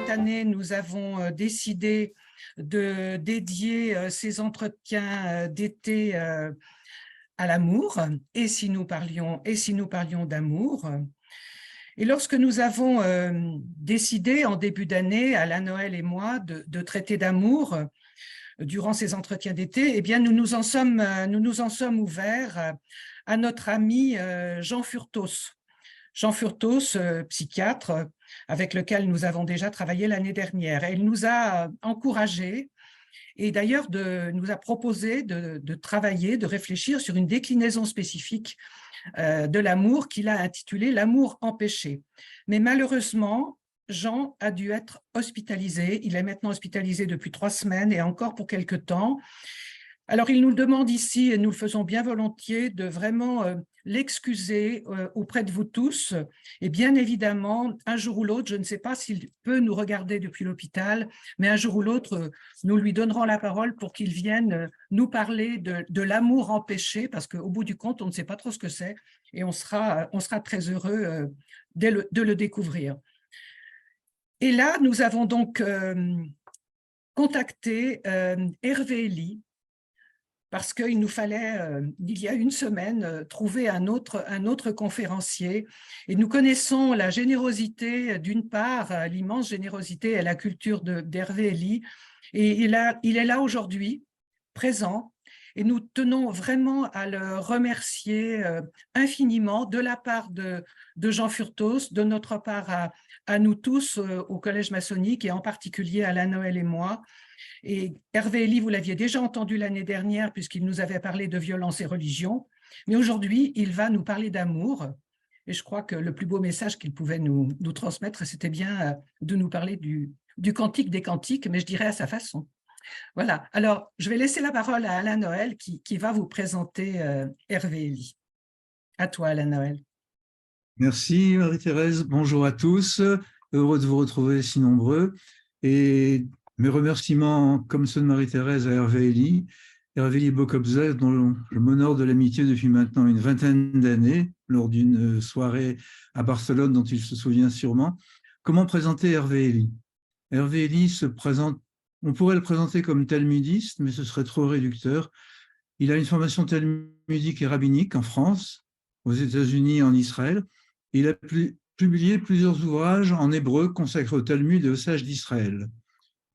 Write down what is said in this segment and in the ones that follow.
cette année, nous avons décidé de dédier ces entretiens d'été à l'amour, et si nous parlions d'amour. Et lorsque nous avons décidé en début d'année, Alain Noël et moi, de traiter d'amour durant ces entretiens d'été, eh bien nous nous en sommes ouverts à notre ami Jean Furtos. Jean Furtos, psychiatre, avec lequel nous avons déjà travaillé l'année dernière. Et il nous a encouragés et d'ailleurs nous a proposé de travailler, de réfléchir sur une déclinaison spécifique de l'amour qu'il a intitulé « L'amour empêché ». Mais malheureusement, Jean a dû être hospitalisé. Il est maintenant hospitalisé depuis 3 semaines et encore pour quelque temps. Alors, il nous demande ici, et nous le faisons bien volontiers, de vraiment l'excuser auprès de vous tous. Et bien évidemment, un jour ou l'autre, je ne sais pas s'il peut nous regarder depuis l'hôpital, mais un jour ou l'autre, nous lui donnerons la parole pour qu'il vienne nous parler de l'amour empêché, parce qu'au bout du compte, on ne sait pas trop ce que c'est, et on sera très heureux de le découvrir. Et là, nous avons donc contacté Hervé Elie, parce qu'il nous fallait, il y a une semaine, trouver un autre conférencier. Et nous connaissons la générosité, d'une part, l'immense générosité et la culture d'Hervé Elie. Et il est là aujourd'hui, présent, et nous tenons vraiment à le remercier infiniment de la part de Jean Furtos, de notre part à nous tous au Collège maçonnique, et en particulier Alain Noël et moi. Et Hervé Elie, vous l'aviez déjà entendu l'année dernière puisqu'il nous avait parlé de violence et religion, mais aujourd'hui, il va nous parler d'amour. Et je crois que le plus beau message qu'il pouvait nous transmettre, c'était bien de nous parler du cantique des cantiques, mais je dirais à sa façon. Voilà, alors je vais laisser la parole à Alain Noël qui va vous présenter Hervé Elie. À toi, Alain Noël. Merci Marie-Thérèse, bonjour à tous, heureux de vous retrouver si nombreux. Et mes remerciements, comme ceux de Marie-Thérèse, à Hervé Elie Bokobza, dont je m'honore de l'amitié depuis maintenant une vingtaine d'années, lors d'une soirée à Barcelone dont il se souvient sûrement. Comment présenter Hervé Elie? Hervé Elie se présente, on pourrait le présenter comme talmudiste, mais ce serait trop réducteur. Il a une formation talmudique et rabbinique en France, aux États-Unis et en Israël. Il a publié plusieurs ouvrages en hébreu consacrés au Talmud et aux sages d'Israël.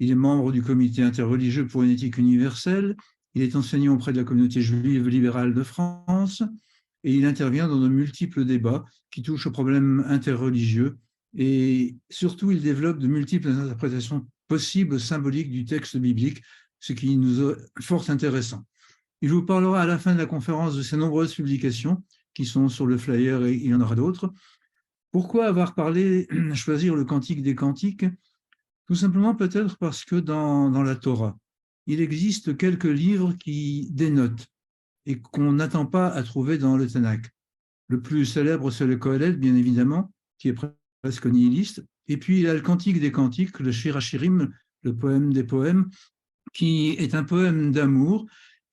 Il est membre du comité interreligieux pour une éthique universelle. Il est enseignant auprès de la communauté juive libérale de France et il intervient dans de multiples débats qui touchent aux problèmes interreligieux. Et surtout, il développe de multiples interprétations possibles symboliques du texte biblique, ce qui nous est fort intéressant. Il vous parlera à la fin de la conférence de ses nombreuses publications qui sont sur le flyer et il y en aura d'autres. Pourquoi avoir choisir le Cantique des Cantiques? Tout simplement peut-être parce que dans la Torah, il existe quelques livres qui dénotent et qu'on n'attend pas à trouver dans le Tanakh. Le plus célèbre, c'est le Kohelet, bien évidemment, qui est presque nihiliste. Et puis, il y a le Cantique des Cantiques, le Shir HaShirim, le poème des poèmes, qui est un poème d'amour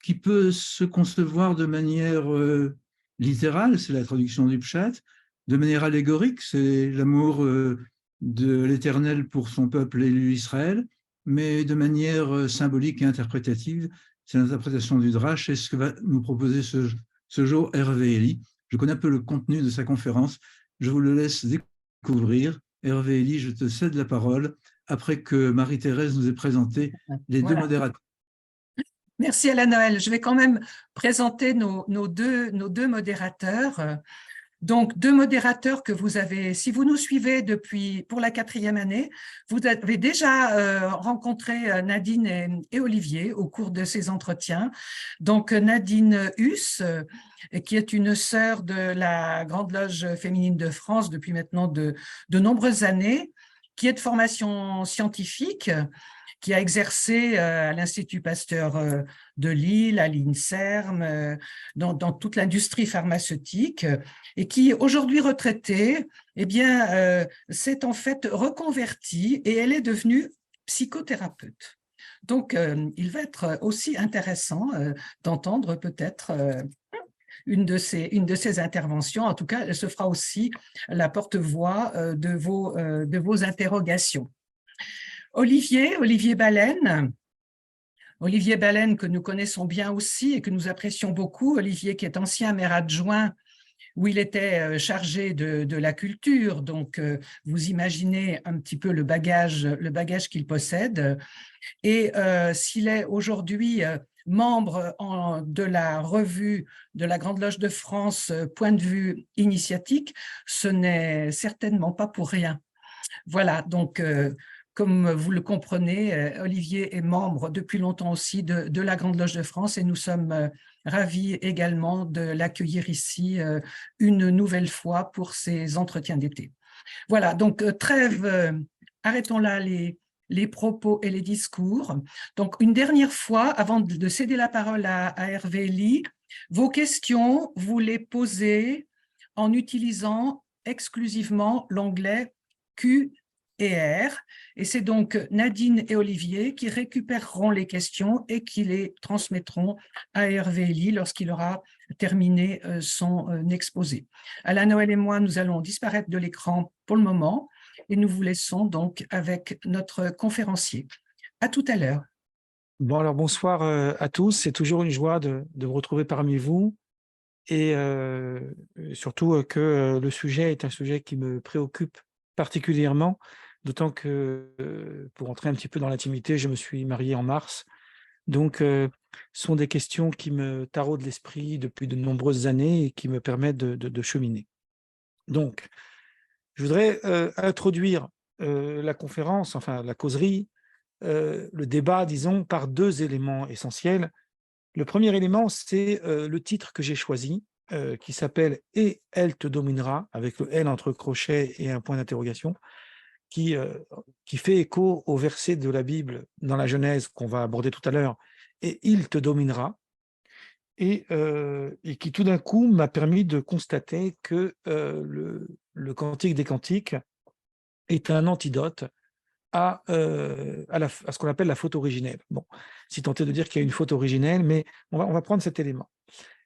qui peut se concevoir de manière littérale, c'est la traduction du Pshat, de manière allégorique, c'est l'amour de l'Éternel pour son peuple élu Israël, mais de manière symbolique et interprétative, c'est l'interprétation du Drash, et ce que va nous proposer ce jour Hervé Elie. Je connais un peu le contenu de sa conférence, je vous le laisse découvrir. Hervé Elie, je te cède la parole après que Marie-Thérèse nous ait présenté les deux modérateurs. Merci Alain Noël. Je vais quand même présenter nos deux modérateurs. Donc, 2 modérateurs que vous avez, si vous nous suivez pour la 4e année, vous avez déjà rencontré Nadine et Olivier au cours de ces entretiens. Donc, Nadine Huss, qui est une sœur de la Grande Loge féminine de France depuis maintenant de nombreuses années, qui est de formation scientifique, qui a exercé à l'Institut Pasteur de Lille, à l'INSERM, dans toute l'industrie pharmaceutique, et qui, aujourd'hui retraitée, eh bien, s'est en fait reconvertie et elle est devenue psychothérapeute. Donc, il va être aussi intéressant d'entendre peut-être une de ces interventions. En tout cas, elle se fera aussi la porte-voix de vos interrogations. Olivier Baleine. Olivier Baleine, que nous connaissons bien aussi et que nous apprécions beaucoup. Olivier, qui est ancien maire adjoint, où il était chargé de la culture. Donc, vous imaginez un petit peu le bagage qu'il possède. Et s'il est aujourd'hui membre de la revue de la Grande Loge de France, Point de vue initiatique, ce n'est certainement pas pour rien. Voilà, donc comme vous le comprenez, Olivier est membre depuis longtemps aussi de la Grande Loge de France et nous sommes ravis également de l'accueillir ici une nouvelle fois pour ces entretiens d'été. Voilà, donc trêve, arrêtons là les propos et les discours. Donc, une dernière fois, avant de céder la parole à Hervé Elie, vos questions, vous les posez en utilisant exclusivement l'onglet Q et R. Et c'est donc Nadine et Olivier qui récupéreront les questions et qui les transmettront à Hervé Elie lorsqu'il aura terminé son exposé. Alain Noël et moi, nous allons disparaître de l'écran pour le moment et nous vous laissons donc avec notre conférencier. À tout à l'heure. Bon, alors bonsoir à tous. C'est toujours une joie de vous retrouver parmi vous et surtout que le sujet est un sujet qui me préoccupe particulièrement, d'autant que, pour entrer un petit peu dans l'intimité, je me suis marié en mars. Donc, ce sont des questions qui me taraudent l'esprit depuis de nombreuses années et qui me permettent de cheminer. Donc, je voudrais introduire la conférence, enfin la causerie, le débat, disons, par deux éléments essentiels. Le premier élément, c'est le titre que j'ai choisi, qui s'appelle « Et elle te dominera », avec le « L » entre crochets et un point d'interrogation, qui fait écho au verset de la Bible dans la Genèse qu'on va aborder tout à l'heure, « Et il te dominera », et qui tout d'un coup m'a permis de constater que le Cantique des Cantiques est un antidote à ce qu'on appelle la faute originelle. Bon, si tant est de dire qu'il y a une faute originelle, mais on va prendre cet élément.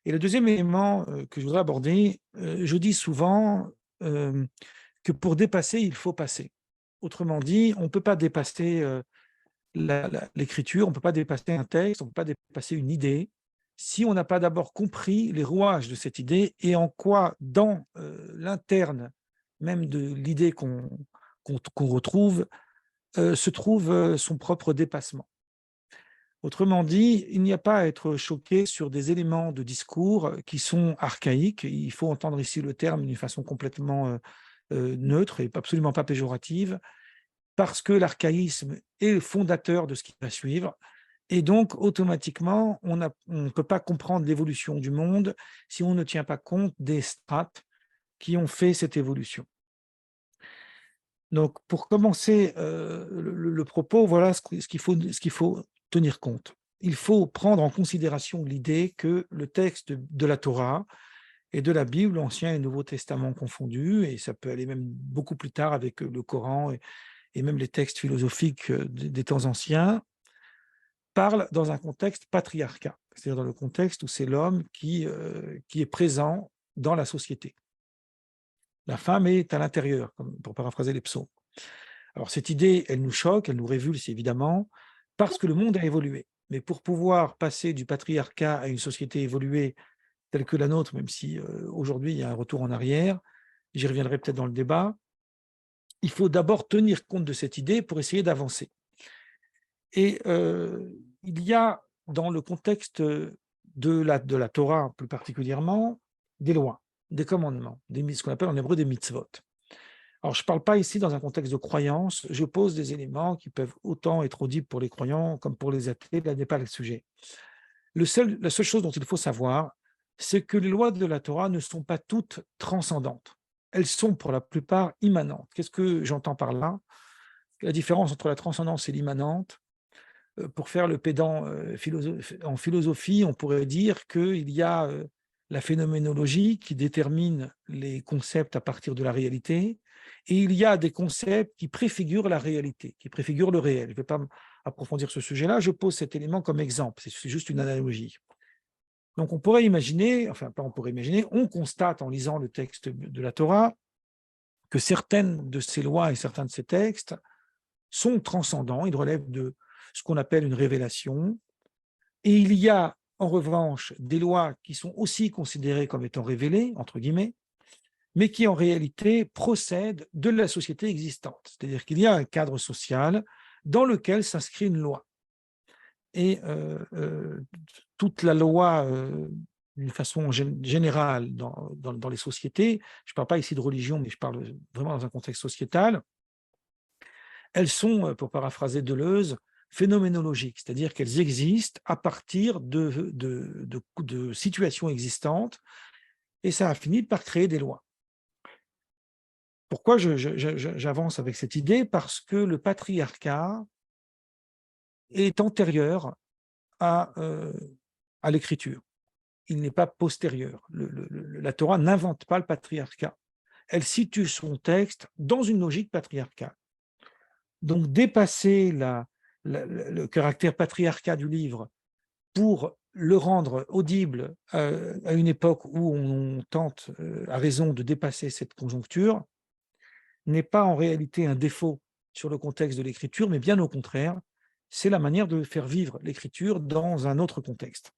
Et le deuxième élément que je voudrais aborder, je dis souvent que pour dépasser, il faut passer. Autrement dit, on ne peut pas dépasser l'écriture, on ne peut pas dépasser un texte, on ne peut pas dépasser une idée, si on n'a pas d'abord compris les rouages de cette idée et en quoi, dans l'interne même de l'idée qu'on retrouve, se trouve son propre dépassement. Autrement dit, il n'y a pas à être choqué sur des éléments de discours qui sont archaïques. Il faut entendre ici le terme d'une façon complètement neutre et absolument pas péjorative, parce que l'archaïsme est fondateur de ce qui va suivre. Et donc, automatiquement, on ne peut pas comprendre l'évolution du monde si on ne tient pas compte des strates qui ont fait cette évolution. Donc, pour commencer le propos, voilà ce qu'il faut tenir compte. Il faut prendre en considération l'idée que le texte de la Torah et de la Bible, Ancien et Nouveau Testament confondus, et ça peut aller même beaucoup plus tard avec le Coran et même les textes philosophiques des temps anciens, parlent dans un contexte patriarcat, c'est-à-dire dans le contexte où c'est l'homme qui est présent dans la société. La femme est à l'intérieur, pour paraphraser les psaumes. Alors cette idée, elle nous choque, elle nous révulse évidemment, parce que le monde a évolué. Mais pour pouvoir passer du patriarcat à une société évoluée telle que la nôtre, même si aujourd'hui il y a un retour en arrière, j'y reviendrai peut-être dans le débat, il faut d'abord tenir compte de cette idée pour essayer d'avancer. Et il y a dans le contexte de la Torah plus particulièrement, des lois, des commandements, ce qu'on appelle en hébreu des mitzvot. Alors, je ne parle pas ici dans un contexte de croyance, je pose des éléments qui peuvent autant être audibles pour les croyants comme pour les athées, là n'est pas le sujet. La seule chose dont il faut savoir, c'est que les lois de la Torah ne sont pas toutes transcendantes. Elles sont pour la plupart immanentes. Qu'est-ce que j'entends par là? La différence entre la transcendance et l'immanente, pour faire le pédant en philosophie, on pourrait dire qu'il y a la phénoménologie qui détermine les concepts à partir de la réalité, et il y a des concepts qui préfigurent la réalité, qui préfigurent le réel. Je ne vais pas approfondir ce sujet-là, je pose cet élément comme exemple, c'est juste une analogie. Donc on pourrait imaginer, enfin pas on pourrait imaginer, on constate en lisant le texte de la Torah que certaines de ces lois et certains de ces textes sont transcendants, ils relèvent de ce qu'on appelle une révélation. Et il y a en revanche des lois qui sont aussi considérées comme étant révélées, entre guillemets, mais qui en réalité procèdent de la société existante. C'est-à-dire qu'il y a un cadre social dans lequel s'inscrit une loi. Et toute la loi, d'une façon générale dans les sociétés, je ne parle pas ici de religion, mais je parle vraiment dans un contexte sociétal, elles sont, pour paraphraser Deleuze, phénoménologiques, c'est-à-dire qu'elles existent à partir de situations existantes, et ça a fini par créer des lois. Pourquoi j'avance avec cette idée? Parce que le patriarcat est antérieur à l'écriture. Il n'est pas postérieur. La Torah n'invente pas le patriarcat. Elle situe son texte dans une logique patriarcale. Donc, dépasser le caractère patriarcal du livre pour le rendre audible à une époque où on tente, à raison, de dépasser cette conjoncture, n'est pas en réalité un défaut sur le contexte de l'écriture, mais bien au contraire, c'est la manière de faire vivre l'écriture dans un autre contexte.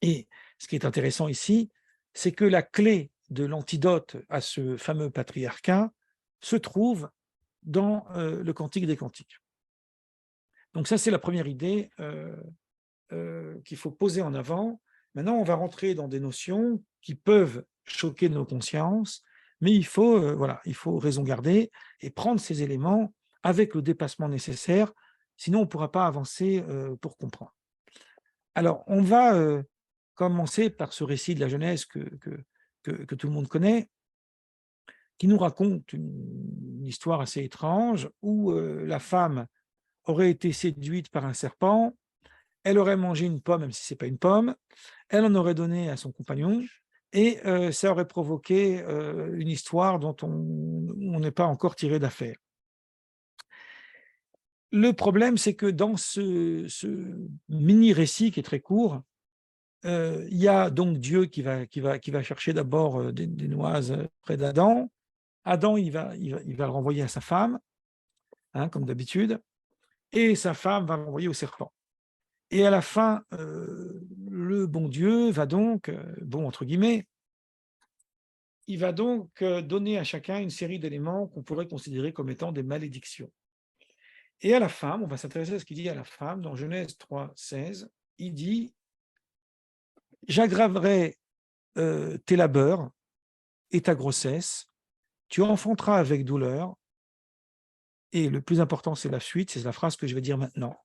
Et ce qui est intéressant ici, c'est que la clé de l'antidote à ce fameux patriarcat se trouve dans le Cantique des Cantiques. Donc ça, c'est la première idée qu'il faut poser en avant. Maintenant, on va rentrer dans des notions qui peuvent choquer nos consciences, mais il faut raison garder et prendre ces éléments avec le dépassement nécessaire, sinon on ne pourra pas avancer pour comprendre. Alors, on va commencer par ce récit de la Genèse que tout le monde connaît, qui nous raconte une histoire assez étrange où la femme aurait été séduite par un serpent, elle aurait mangé une pomme, même si ce n'est pas une pomme, elle en aurait donné à son compagnon, et ça aurait provoqué une histoire dont on n'est pas encore tiré d'affaire. Le problème, c'est que dans ce mini-récit qui est très court, il y a donc Dieu qui va chercher d'abord des noises près d'Adam. Adam, il va le renvoyer à sa femme, hein, comme d'habitude, et sa femme va l'envoyer au serpent. Et à la fin, le bon Dieu va donc, bon entre guillemets, il va donc donner à chacun une série d'éléments qu'on pourrait considérer comme étant des malédictions. Et à la femme, on va s'intéresser à ce qu'il dit à la femme, dans Genèse 3, 16, il dit « J'aggraverai tes labeurs et ta grossesse, tu enfanteras avec douleur. » Et le plus important, c'est la suite, c'est la phrase que je vais dire maintenant.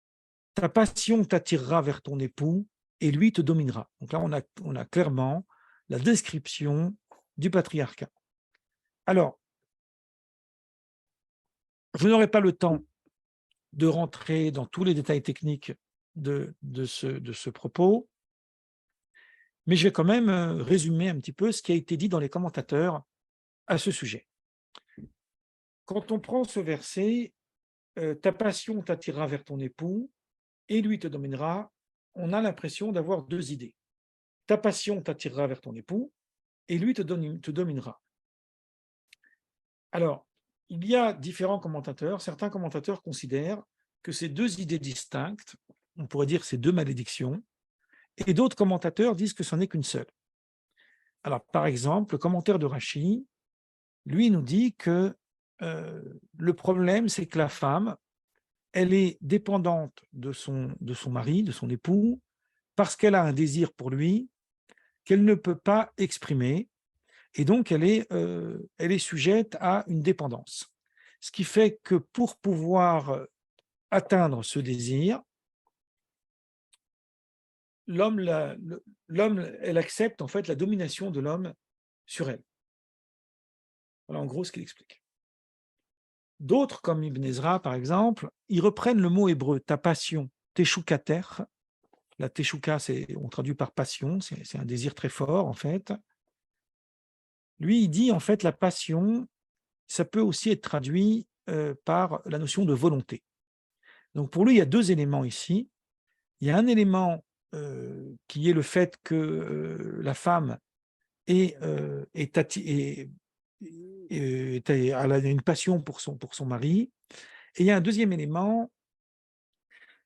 « Ta passion t'attirera vers ton époux et lui te dominera. » Donc là, on a clairement la description du patriarcat. Alors, je n'aurai pas le temps de rentrer dans tous les détails techniques de ce propos, mais je vais quand même résumer un petit peu ce qui a été dit dans les commentateurs à ce sujet. Quand on prend ce verset, ta passion t'attirera vers ton époux et lui te dominera, on a l'impression d'avoir deux idées. Ta passion t'attirera vers ton époux et lui te dominera. Alors, il y a différents commentateurs. Certains commentateurs considèrent que ces deux idées distinctes, on pourrait dire ces deux malédictions, et d'autres commentateurs disent que ce n'est qu'une seule. Alors, par exemple, le commentaire de Rachi, lui, nous dit que le problème, c'est que la femme, elle est dépendante de son mari, de son époux, parce qu'elle a un désir pour lui qu'elle ne peut pas exprimer, et donc elle est sujette à une dépendance. Ce qui fait que pour pouvoir atteindre ce désir, l'homme, elle accepte en fait la domination de l'homme sur elle. Voilà en gros ce qu'il explique. D'autres, comme Ibn Ezra par exemple, ils reprennent le mot hébreu, ta passion, teshukater. La teshuka, on traduit par passion, c'est un désir très fort en fait. Lui, il dit en fait la passion, ça peut aussi être traduit par la notion de volonté. Donc pour lui, il y a deux éléments ici. Il y a un élément qui est le fait que la femme a une passion pour son mari, Et il y a un deuxième élément,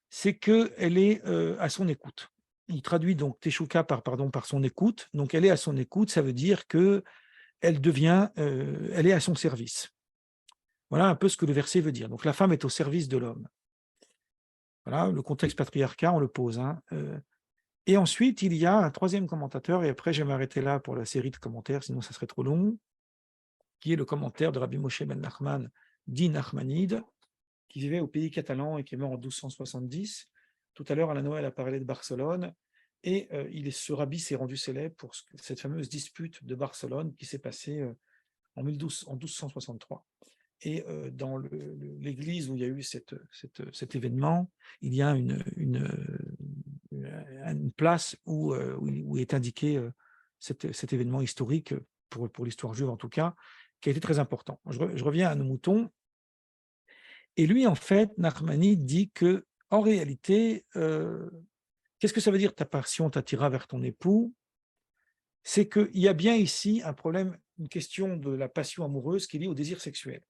c'est qu'elle est à son écoute. Il traduit donc Teshuka par son écoute. Donc elle est à son écoute, ça veut dire qu'elle devient, elle est à son service. Voilà un peu ce que le verset veut dire. Donc la femme est au service de l'homme. Voilà, le contexte patriarcat, on le pose. Hein. Et ensuite, il y a un troisième commentateur, et après je vais m'arrêter là pour la série de commentaires, sinon ça serait trop long, qui est le commentaire de Rabbi Moshe ben Nachman, dit Nachmanide, qui vivait au pays catalan et qui est mort en 1270. Tout à l'heure, à la Noël, a parlé de Barcelone, et ce rabbi s'est rendu célèbre pour cette fameuse dispute de Barcelone qui s'est passée en 1263. Et dans l'église où il y a eu cet événement, il y a une place où est indiqué cet événement historique, pour l'histoire juive en tout cas, qui a été très important. Je reviens à nos moutons. Et lui, en fait, Nachmani dit que, en réalité, qu'est-ce que ça veut dire ta passion t'attira vers ton époux? C'est qu'il y a bien ici un problème, une question de la passion amoureuse qui est liée au désir sexuel.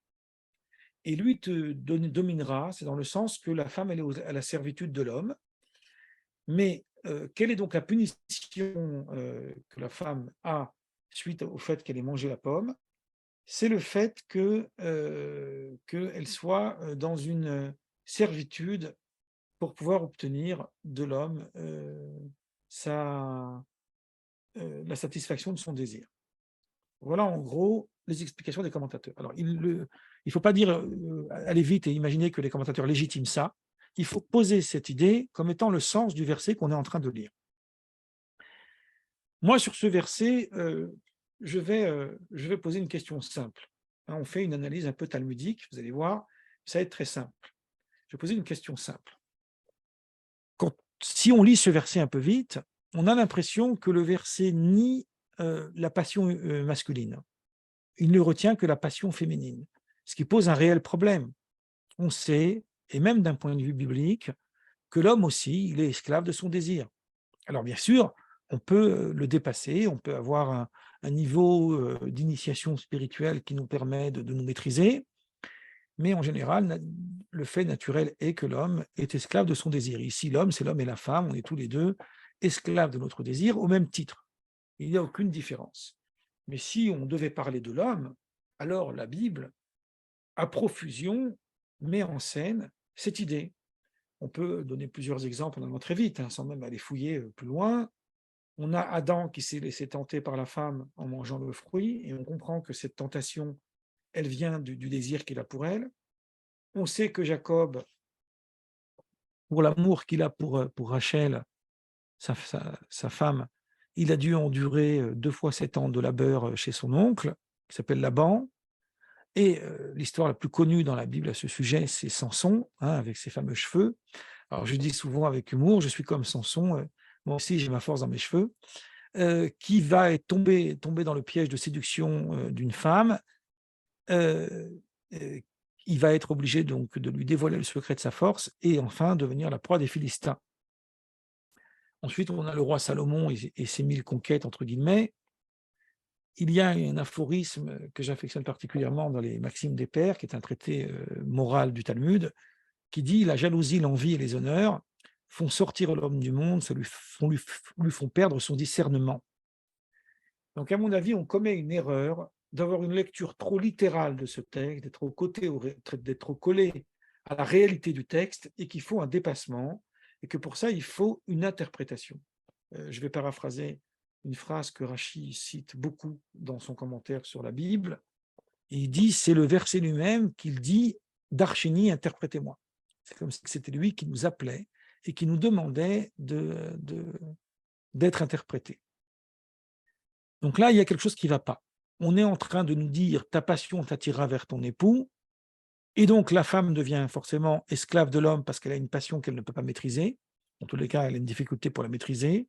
Et lui te dominera, c'est dans le sens que la femme elle est à la servitude de l'homme. Mais quelle est donc la punition que la femme a suite au fait qu'elle ait mangé la pomme? C'est le fait qu'elle soit dans une servitude pour pouvoir obtenir de l'homme la satisfaction de son désir. Voilà en gros les explications des commentateurs. Alors, il ne faut pas dire aller vite et imaginer que les commentateurs légitiment ça. Il faut poser cette idée comme étant le sens du verset qu'on est en train de lire. Moi, sur ce verset, je vais poser une question simple. On fait une analyse un peu talmudique, vous allez voir, ça va être très simple. Je vais poser une question simple. Si on lit ce verset un peu vite, on a l'impression que le verset nie la passion masculine. Il ne retient que la passion féminine, ce qui pose un réel problème. On sait, et même d'un point de vue biblique, que l'homme aussi, il est esclave de son désir. Alors bien sûr, on peut le dépasser, on peut avoir un niveau d'initiation spirituelle qui nous permet de nous maîtriser, mais en général, le fait naturel est que l'homme est esclave de son désir. Ici, l'homme, c'est l'homme et la femme, on est tous les deux esclaves de notre désir au même titre. Il n'y a aucune différence. Mais si on devait parler de l'homme, alors la Bible, à profusion, met en scène cette idée. On peut donner plusieurs exemples, on en a très vite, sans même aller fouiller plus loin. On a Adam qui s'est laissé tenter par la femme en mangeant le fruit, et on comprend que cette tentation, elle vient du désir qu'il a pour elle. On sait que Jacob, pour l'amour qu'il a pour Rachel, sa femme, il a dû endurer 2 fois 7 ans de labeur chez son oncle, qui s'appelle Laban. Et l'histoire la plus connue dans la Bible à ce sujet, c'est Samson, avec ses fameux cheveux. Alors je dis souvent avec humour, je suis comme Samson, moi aussi j'ai ma force dans mes cheveux, qui va tomber dans le piège de séduction d'une femme. Il va être obligé donc de lui dévoiler le secret de sa force et enfin devenir la proie des Philistins. Ensuite, on a le roi Salomon et ses 1000 conquêtes, entre guillemets. Il y a un aphorisme que j'affectionne particulièrement dans les Maximes des Pères, qui est un traité moral du Talmud, qui dit « La jalousie, l'envie et les honneurs font sortir l'homme du monde, lui font perdre son discernement. » Donc, à mon avis, on commet une erreur d'avoir une lecture trop littérale de ce texte, d'être collé à la réalité du texte, et qu'il faut un dépassement, et que pour ça, il faut une interprétation. Je vais paraphraser une phrase que Rashi cite beaucoup dans son commentaire sur la Bible. Il dit, c'est le verset lui-même qu'il dit « Darshini, interprétez-moi ». C'est comme si c'était lui qui nous appelait et qui nous demandait d'être interprété. Donc là, il y a quelque chose qui ne va pas. On est en train de nous dire « ta passion t'attirera vers ton époux », et donc la femme devient forcément esclave de l'homme parce qu'elle a une passion qu'elle ne peut pas maîtriser. En tous les cas, elle a une difficulté pour la maîtriser.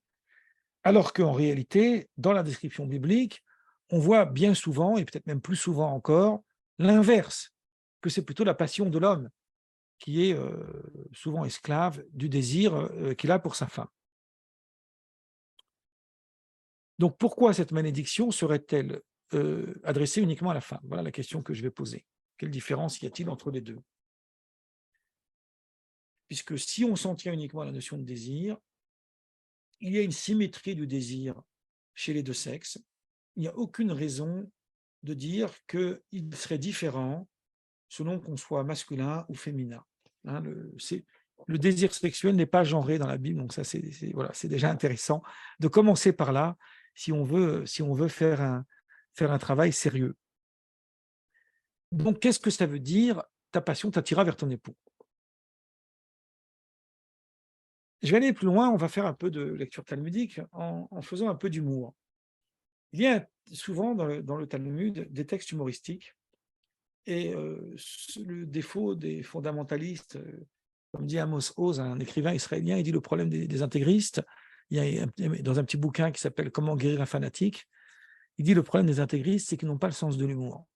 Alors qu'en réalité, dans la description biblique, on voit bien souvent, et peut-être même plus souvent encore, l'inverse, que c'est plutôt la passion de l'homme qui est souvent esclave du désir qu'il a pour sa femme. Donc pourquoi cette malédiction serait-elle adressée uniquement à la femme? Voilà la question que je vais poser. Quelle différence y a-t-il entre les deux? puisque si on s'en tient uniquement à la notion de désir, il y a une symétrie du désir chez les deux sexes. Il n'y a aucune raison de dire qu'il serait différent selon qu'on soit masculin ou féminin. Hein, le désir sexuel n'est pas genré dans la Bible, donc ça voilà, c'est déjà intéressant de commencer par là si on veut faire un travail sérieux. Donc, qu'est-ce que ça veut dire ta passion t'attira vers ton époux? Je vais aller plus loin, on va faire un peu de lecture talmudique en faisant un peu d'humour. Il y a souvent dans le Talmud des textes humoristiques, et le défaut des fondamentalistes, comme dit Amos Oz, un écrivain israélien, il dit le problème des intégristes, il y a dans un petit bouquin qui s'appelle « Comment guérir un fanatique », il dit le problème des intégristes, c'est qu'ils n'ont pas le sens de l'humour.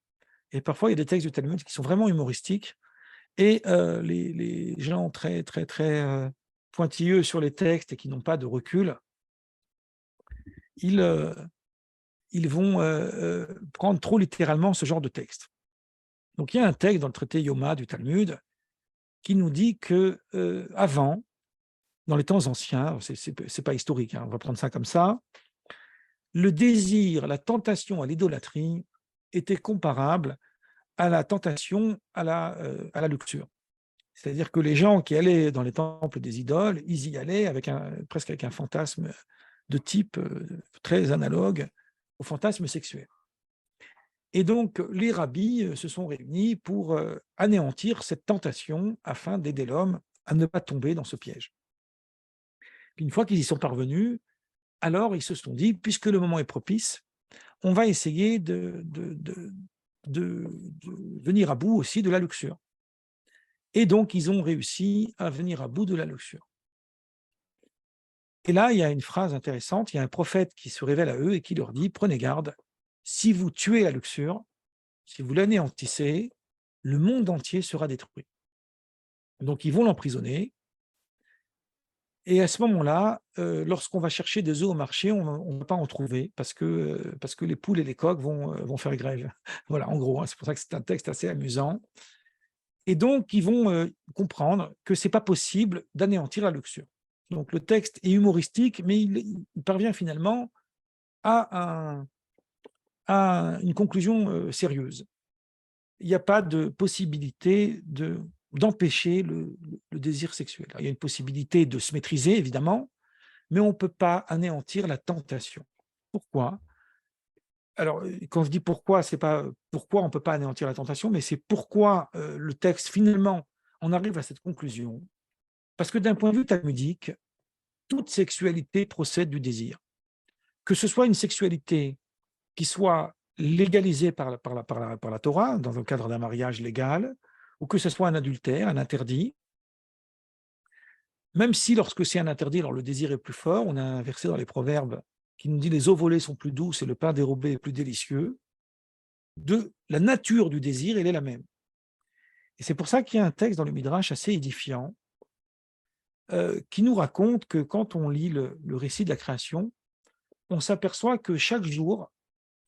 Et parfois, il y a des textes du Talmud qui sont vraiment humoristiques, et les gens très, très, très pointilleux sur les textes et qui n'ont pas de recul, ils vont prendre trop littéralement ce genre de texte. Donc, il y a un texte dans le traité Yoma du Talmud qui nous dit que avant, dans les temps anciens, c'est pas historique, hein, on va prendre ça comme ça, le désir, la tentation à l'idolâtrie était comparable à la tentation à la luxure. C'est-à-dire que les gens qui allaient dans les temples des idoles, ils y allaient presque avec un fantasme de type très analogue au fantasme sexuel. Et donc, les rabbis se sont réunis pour anéantir cette tentation afin d'aider l'homme à ne pas tomber dans ce piège. Puis une fois qu'ils y sont parvenus, alors ils se sont dit, puisque le moment est propice, on va essayer de venir à bout aussi de la luxure. Et donc, ils ont réussi à venir à bout de la luxure. Et là, il y a une phrase intéressante, il y a un prophète qui se révèle à eux et qui leur dit, prenez garde, si vous tuez la luxure, si vous l'anéantissez, le monde entier sera détruit. Donc, ils vont l'emprisonner. Et à ce moment-là, lorsqu'on va chercher des œufs au marché, on ne va pas en trouver parce que les poules et les coqs vont faire grève. Voilà, en gros, hein, c'est pour ça que c'est un texte assez amusant. Et donc, ils vont comprendre que ce n'est pas possible d'anéantir la luxure. Donc, le texte est humoristique, mais il parvient finalement à une conclusion sérieuse. Il n'y a pas de possibilité d'empêcher le désir sexuel. Alors, il y a une possibilité de se maîtriser, évidemment, mais on ne peut pas anéantir la tentation. Pourquoi? Alors, quand je dis pourquoi, ce n'est pas pourquoi on ne peut pas anéantir la tentation, mais c'est pourquoi le texte, finalement, on arrive à cette conclusion. Parce que d'un point de vue talmudique, toute sexualité procède du désir. Que ce soit une sexualité qui soit légalisée par la Torah, dans le cadre d'un mariage légal, ou que ce soit un adultère, un interdit, même si lorsque c'est un interdit, alors le désir est plus fort, on a un verset dans les Proverbes qui nous dit « les eaux volées sont plus douces et le pain dérobé est plus délicieux », la nature du désir, elle est la même. Et c'est pour ça qu'il y a un texte dans le Midrash assez édifiant qui nous raconte que quand on lit le récit de la création, on s'aperçoit que chaque jour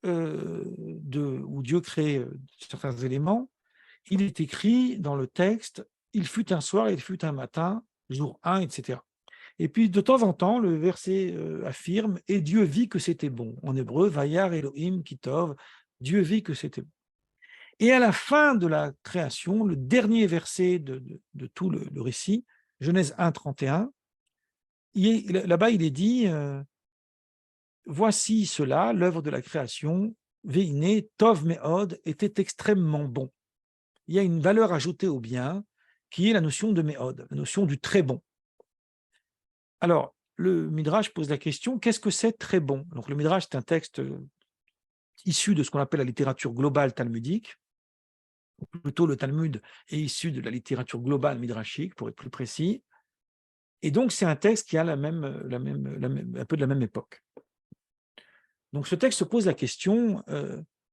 où Dieu crée certains éléments, il est écrit dans le texte « il fut un soir, il fut un matin, jour 1, etc. » Et puis de temps en temps, le verset affirme « et Dieu vit que c'était bon ». En hébreu, « Vayar Elohim kitov », Dieu vit que c'était bon. Et à la fin de la création, le dernier verset de tout le récit, Genèse 1, 31, là-bas il est dit voici cela, l'œuvre de la création, Veine, Tov Meod, était extrêmement bon. Il y a une valeur ajoutée au bien qui est la notion de Meod, la notion du très bon. Alors, le Midrash pose la question, qu'est-ce que c'est très bon? Donc le Midrash, c'est un texte issu de ce qu'on appelle la littérature globale talmudique, ou plutôt le Talmud est issu de la littérature globale midrashique, pour être plus précis. Et donc, c'est un texte qui a un peu de la même époque. Donc, ce texte se pose la question,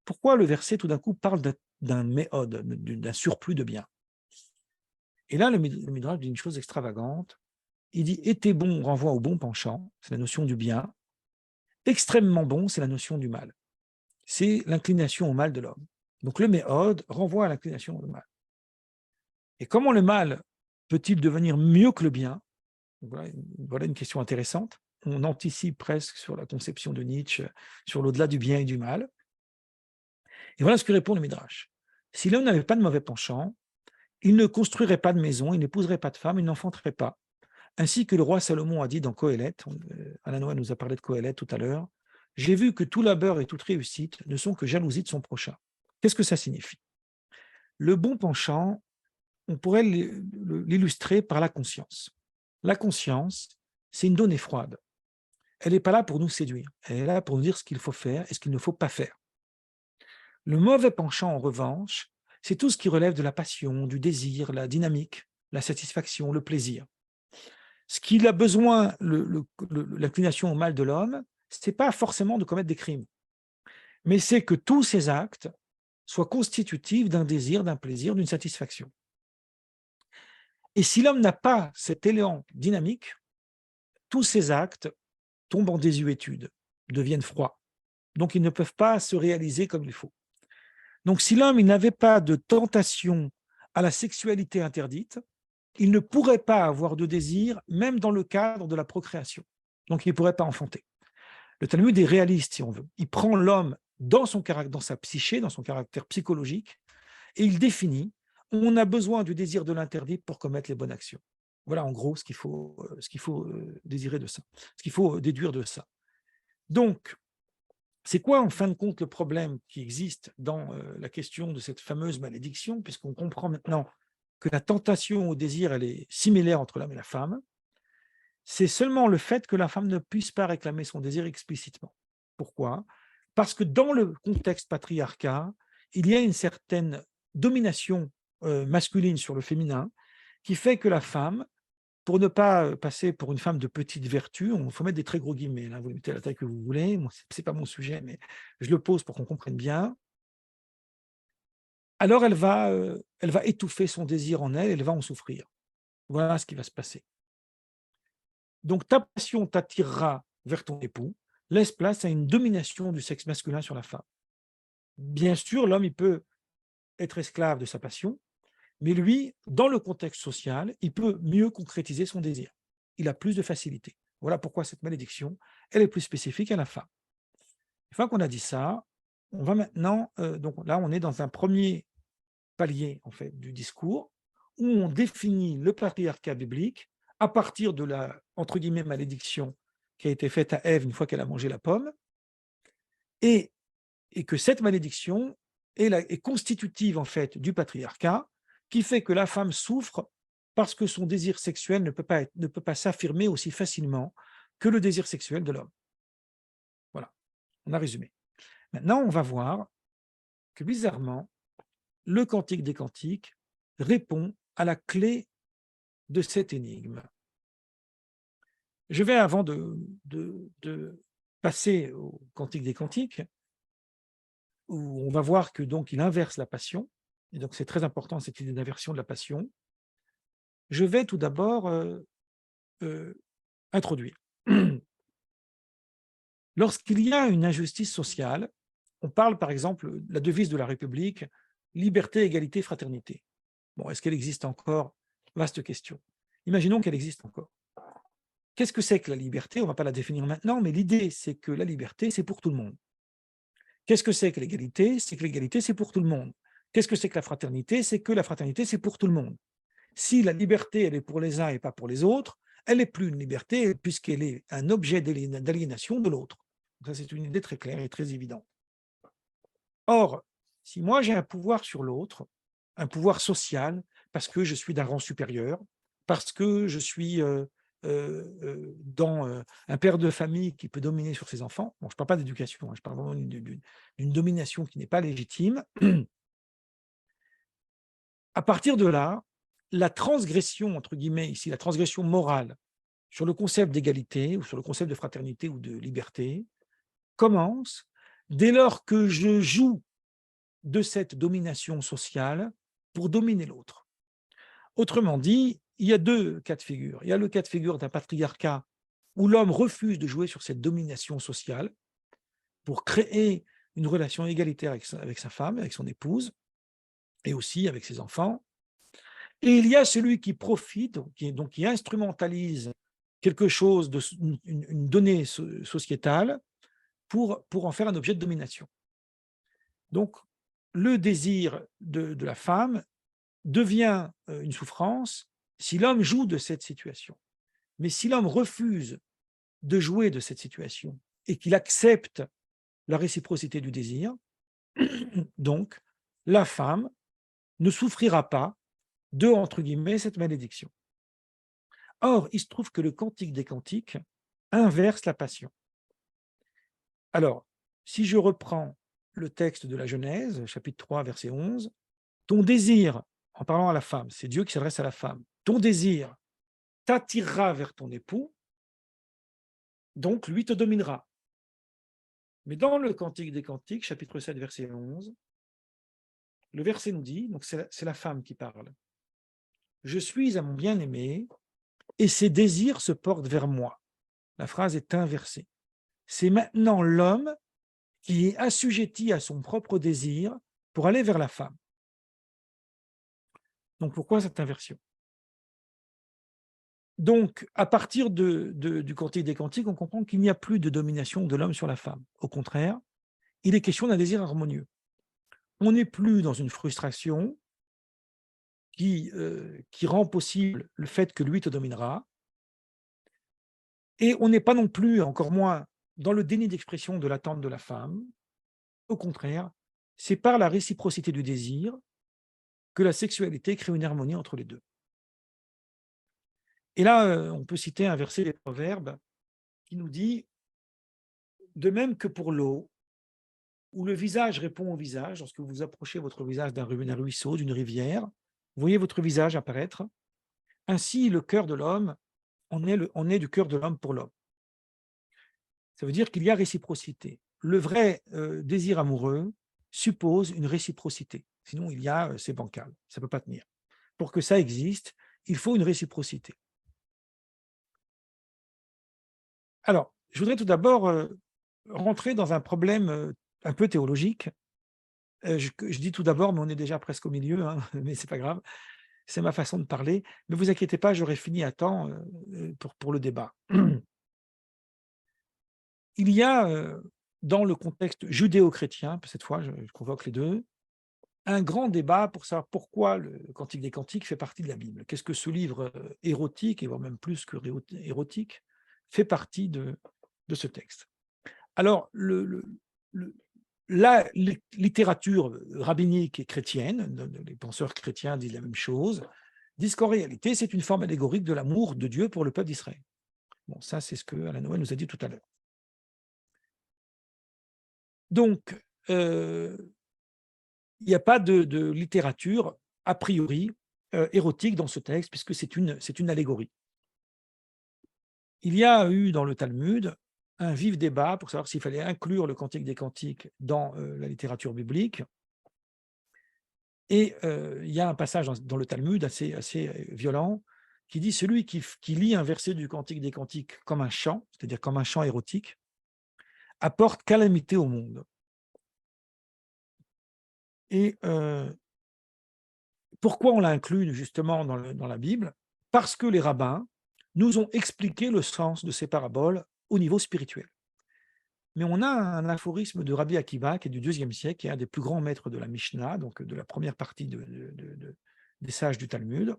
pourquoi le verset, tout d'un coup, parle d'un méod, d'un surplus de biens? Et là, le Midrash dit une chose extravagante. Il dit « était bon » renvoie au bon penchant, c'est la notion du bien. « Extrêmement bon » c'est la notion du mal. C'est l'inclination au mal de l'homme. Donc, le méod renvoie à l'inclination au mal. Et comment le mal peut-il devenir mieux que le bien? Voilà une question intéressante. On anticipe presque sur la conception de Nietzsche, sur l'au-delà du bien et du mal. Et voilà ce que répond le Midrash. Si l'homme n'avait pas de mauvais penchant, il ne construirait pas de maison, il n'épouserait pas de femme, il n'enfanterait pas. Ainsi que le roi Salomon a dit dans Qoéleth, Alain Noël nous a parlé de Qoéleth tout à l'heure, « J'ai vu que tout labeur et toute réussite ne sont que jalousie de son prochain. » Qu'est-ce que ça signifie? Le bon penchant, on pourrait l'illustrer par la conscience. La conscience, c'est une donnée froide. Elle n'est pas là pour nous séduire, elle est là pour nous dire ce qu'il faut faire et ce qu'il ne faut pas faire. Le mauvais penchant, en revanche, c'est tout ce qui relève de la passion, du désir, la dynamique, la satisfaction, le plaisir. Ce qu'il a besoin, l'inclination au mal de l'homme, ce n'est pas forcément de commettre des crimes, mais c'est que tous ces actes soient constitutifs d'un désir, d'un plaisir, d'une satisfaction. Et si l'homme n'a pas cet élan dynamique, tous ces actes tombent en désuétude, deviennent froids. Donc, ils ne peuvent pas se réaliser comme il faut. Donc, si l'homme n'avait pas de tentation à la sexualité interdite, il ne pourrait pas avoir de désir, même dans le cadre de la procréation. Donc, il ne pourrait pas enfanter. Le Talmud est réaliste, si on veut. Il prend l'homme dans sa psyché, dans son caractère psychologique, et il définit, on a besoin du désir de l'interdit pour commettre les bonnes actions. Voilà en gros ce qu'il faut désirer de ça, ce qu'il faut déduire de ça. Donc, c'est quoi en fin de compte le problème qui existe dans la question de cette fameuse malédiction, puisqu'on comprend maintenant que la tentation au désir, elle est similaire entre l'homme et la femme, c'est seulement le fait que la femme ne puisse pas réclamer son désir explicitement. Pourquoi? Parce que dans le contexte patriarcat, il y a une certaine domination masculine sur le féminin qui fait que la femme, pour ne pas passer pour une femme de petite vertu, il faut mettre des très gros guillemets, là, vous le mettez à la taille que vous voulez, ce n'est pas mon sujet, mais je le pose pour qu'on comprenne bien. Alors elle va étouffer son désir en elle, elle va en souffrir. Voilà ce qui va se passer. Donc ta passion t'attirera vers ton époux, laisse place à une domination du sexe masculin sur la femme. Bien sûr, l'homme, il peut être esclave de sa passion, mais lui, dans le contexte social, il peut mieux concrétiser son désir. Il a plus de facilité. Voilà pourquoi cette malédiction, elle est plus spécifique à la femme. Une fois qu'on a dit ça, on va maintenant, donc là, on est dans un premier palier en fait du discours où on définit le patriarcat biblique à partir de la, entre guillemets, malédiction qui a été faite à Ève une fois qu'elle a mangé la pomme, et que cette malédiction est constitutive en fait du patriarcat, qui fait que la femme souffre parce que son désir sexuel ne peut pas s'affirmer aussi facilement que le désir sexuel de l'homme. Voilà, on a résumé. Maintenant, on va voir que bizarrement, le Cantique des Cantiques répond à la clé de cette énigme. Je vais, avant de passer au Cantique des Cantiques, où on va voir que donc il inverse la passion, et donc c'est très important cette idée d'inversion de la passion. Je vais tout d'abord introduire. Lorsqu'il y a une injustice sociale, on parle par exemple de la devise de la République, liberté, égalité, fraternité. Bon, est-ce qu'elle existe encore? Vaste question. Imaginons qu'elle existe encore. Qu'est-ce que c'est que la liberté? On ne va pas la définir maintenant, mais l'idée, c'est que la liberté, c'est pour tout le monde. Qu'est-ce que c'est que l'égalité? C'est que l'égalité, c'est pour tout le monde. Qu'est-ce que c'est que la fraternité? C'est que la fraternité, c'est pour tout le monde. Si la liberté, elle est pour les uns et pas pour les autres, elle n'est plus une liberté puisqu'elle est un objet d'aliénation de l'autre. Ça, c'est une idée très claire et très évidente. Or, si moi j'ai un pouvoir sur l'autre, un pouvoir social, parce que je suis d'un rang supérieur, parce que je suis dans un père de famille qui peut dominer sur ses enfants, bon, je ne parle pas d'éducation, je parle vraiment d'une domination qui n'est pas légitime, à partir de là, la transgression, entre guillemets, ici, la transgression morale sur le concept d'égalité ou sur le concept de fraternité ou de liberté commence dès lors que je joue de cette domination sociale pour dominer l'autre. Autrement dit, il y a deux cas de figure. Il y a le cas de figure d'un patriarcat où l'homme refuse de jouer sur cette domination sociale pour créer une relation égalitaire avec sa femme, avec son épouse, et aussi avec ses enfants. Et il y a celui qui profite, qui instrumentalise quelque chose, une donnée sociétale, pour en faire un objet de domination. Donc, le désir de la femme devient une souffrance si l'homme joue de cette situation. Mais si l'homme refuse de jouer de cette situation et qu'il accepte la réciprocité du désir, donc la femme ne souffrira pas de, entre guillemets, cette malédiction. Or, il se trouve que le Cantique des Cantiques inverse la passion. Alors, si je reprends le texte de la Genèse, chapitre 3, verset 11, ton désir, en parlant à la femme, c'est Dieu qui s'adresse à la femme, ton désir t'attirera vers ton époux, donc lui te dominera. Mais dans le Cantique des Cantiques, chapitre 7, verset 11, le verset nous dit, donc c'est la femme qui parle, « Je suis à mon bien-aimé et ses désirs se portent vers moi. » La phrase est inversée. C'est maintenant l'homme qui est assujetti à son propre désir pour aller vers la femme. Donc pourquoi cette inversion? Donc, à partir du Cantique des Cantiques, on comprend qu'il n'y a plus de domination de l'homme sur la femme. Au contraire, il est question d'un désir harmonieux. On n'est plus dans une frustration qui rend possible le fait que lui te dominera, et on n'est pas non plus, encore moins, dans le déni d'expression de l'attente de la femme. Au contraire, c'est par la réciprocité du désir que la sexualité crée une harmonie entre les deux. Et là, on peut citer un verset des Proverbes qui nous dit « De même que pour l'eau, où le visage répond au visage, lorsque vous approchez votre visage d'un ruisseau, d'une rivière, vous voyez votre visage apparaître, ainsi le cœur de l'homme en est du cœur de l'homme pour l'homme. » Ça veut dire qu'il y a réciprocité. Le vrai désir amoureux suppose une réciprocité. Sinon, c'est bancal, ça ne peut pas tenir. Pour que ça existe, il faut une réciprocité. Alors, je voudrais tout d'abord rentrer dans un problème un peu théologique. Je dis tout d'abord, mais on est déjà presque au milieu, hein, mais ce n'est pas grave, c'est ma façon de parler. Ne vous inquiétez pas, j'aurai fini à temps pour le débat. Il y a, dans le contexte judéo-chrétien, cette fois je convoque les deux, un grand débat pour savoir pourquoi le Cantique des Cantiques fait partie de la Bible. Qu'est-ce que ce livre érotique, et voire même plus que érotique, fait partie de ce texte? Alors, la littérature rabbinique et chrétienne, les penseurs chrétiens disent la même chose, disent qu'en réalité, c'est une forme allégorique de l'amour de Dieu pour le peuple d'Israël. Bon, ça, c'est ce que Alain Noël nous a dit tout à l'heure. Donc, il n'y a pas de littérature, a priori, érotique dans ce texte, puisque c'est une allégorie. Il y a eu dans le Talmud un vif débat pour savoir s'il fallait inclure le Cantique des Cantiques dans la littérature biblique. Et il y a un passage dans le Talmud assez violent qui dit « Celui qui lit un verset du Cantique des Cantiques comme un chant, c'est-à-dire comme un chant érotique, apporte calamité au monde. » Et pourquoi on l'a inclus justement dans la Bible? Parce que les rabbins nous ont expliqué le sens de ces paraboles au niveau spirituel. Mais on a un aphorisme de Rabbi Akiva, qui est du IIe siècle, qui est un des plus grands maîtres de la Mishnah, donc de la première partie des sages du Talmud,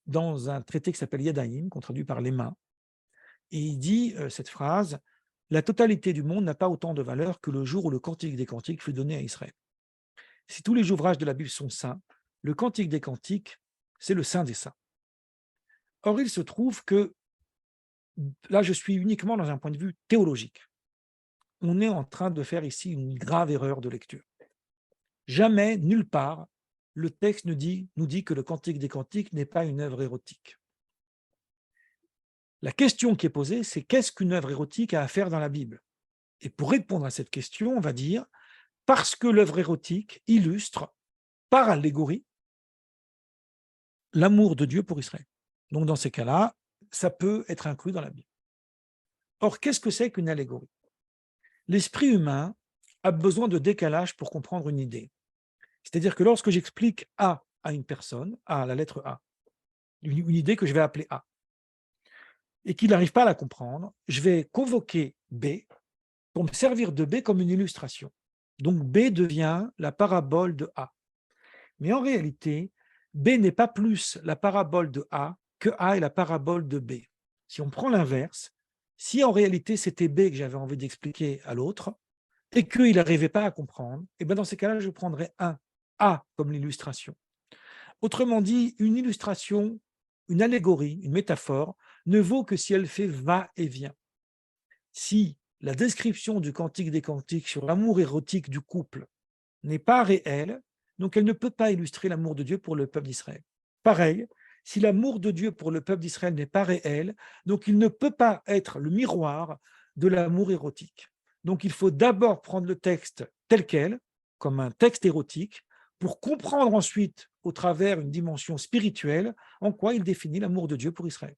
dans un traité qui s'appelle Yadaïm, qu'on traduit par les mains. Et il dit cette phrase, « La totalité du monde n'a pas autant de valeur que le jour où le Cantique des Cantiques fut donné à Israël. Si tous les ouvrages de la Bible sont saints, le Cantique des Cantiques, c'est le saint des saints. » Or, il se trouve que, là je suis uniquement dans un point de vue théologique, on est en train de faire ici une grave erreur de lecture. Jamais, nulle part, le texte nous dit que le Cantique des Cantiques n'est pas une œuvre érotique. La question qui est posée, c'est qu'est-ce qu'une œuvre érotique a à faire dans la Bible? Et pour répondre à cette question, on va dire, parce que l'œuvre érotique illustre, par allégorie, l'amour de Dieu pour Israël. Donc dans ces cas-là, ça peut être inclus dans la Bible. Or, qu'est-ce que c'est qu'une allégorie? L'esprit humain a besoin de décalage pour comprendre une idée. C'est-à-dire que lorsque j'explique A à une personne, à la lettre A, une idée que je vais appeler A, et qu'il n'arrive pas à la comprendre, je vais convoquer B pour me servir de B comme une illustration. Donc B devient la parabole de A. Mais en réalité, B n'est pas plus la parabole de A que A est la parabole de B. Si on prend l'inverse, si en réalité c'était B que j'avais envie d'expliquer à l'autre et qu'il n'arrivait pas à comprendre, et bien dans ces cas-là, je prendrais un A comme l'illustration. Autrement dit, une illustration, une allégorie, une métaphore ne vaut que si elle fait va et vient. Si la description du Cantique des Cantiques sur l'amour érotique du couple n'est pas réelle, donc elle ne peut pas illustrer l'amour de Dieu pour le peuple d'Israël. Pareil, si l'amour de Dieu pour le peuple d'Israël n'est pas réel, donc il ne peut pas être le miroir de l'amour érotique. Donc il faut d'abord prendre le texte tel quel, comme un texte érotique, pour comprendre ensuite, au travers une dimension spirituelle, en quoi il définit l'amour de Dieu pour Israël.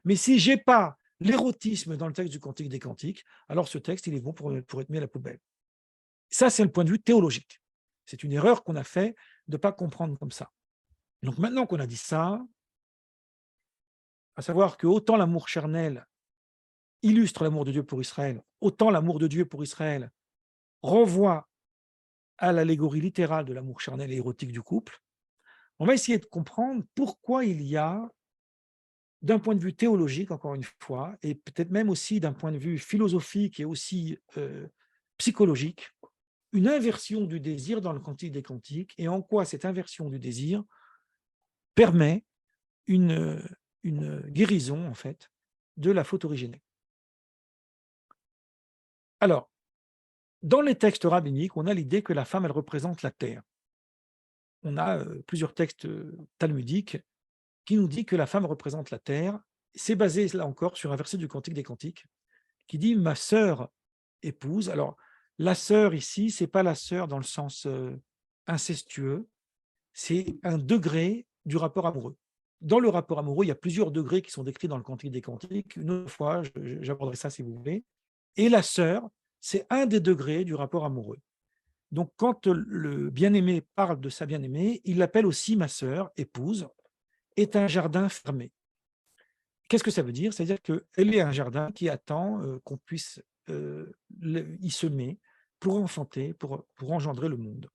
Mais si je n'ai pas l'érotisme dans le texte du Cantique des Cantiques, alors ce texte, il est bon pour être mis à la poubelle. Ça, c'est le point de vue théologique. C'est une erreur qu'on a fait de ne pas comprendre comme ça. Donc maintenant qu'on a dit ça, à savoir que autant l'amour charnel illustre l'amour de Dieu pour Israël, autant l'amour de Dieu pour Israël renvoie à l'allégorie littérale de l'amour charnel et érotique du couple, on va essayer de comprendre pourquoi il y a, d'un point de vue théologique, encore une fois, et peut-être même aussi d'un point de vue philosophique et aussi psychologique, une inversion du désir dans le Cantique des Cantiques, et en quoi cette inversion du désir permet une guérison, en fait, de la faute originelle. Alors, dans les textes rabbiniques, on a l'idée que la femme, elle représente la terre. On a plusieurs textes talmudiques qui nous disent que la femme représente la terre. C'est basé, là encore, sur un verset du Cantique des Cantiques qui dit « ma sœur épouse ». Alors, la sœur ici, ce n'est pas la sœur dans le sens incestueux, c'est un degré du rapport amoureux. Dans le rapport amoureux, il y a plusieurs degrés qui sont décrits dans le Cantique des Cantiques. Une autre fois, j'aborderai ça si vous voulez. Et la sœur, c'est un des degrés du rapport amoureux. Donc, quand le bien-aimé parle de sa bien-aimée, il l'appelle aussi ma sœur, épouse, est un jardin fermé. Qu'est-ce que ça veut dire? C'est-à-dire qu'elle est un jardin qui attend qu'on puisse y semer pour enfanter, pour engendrer le monde.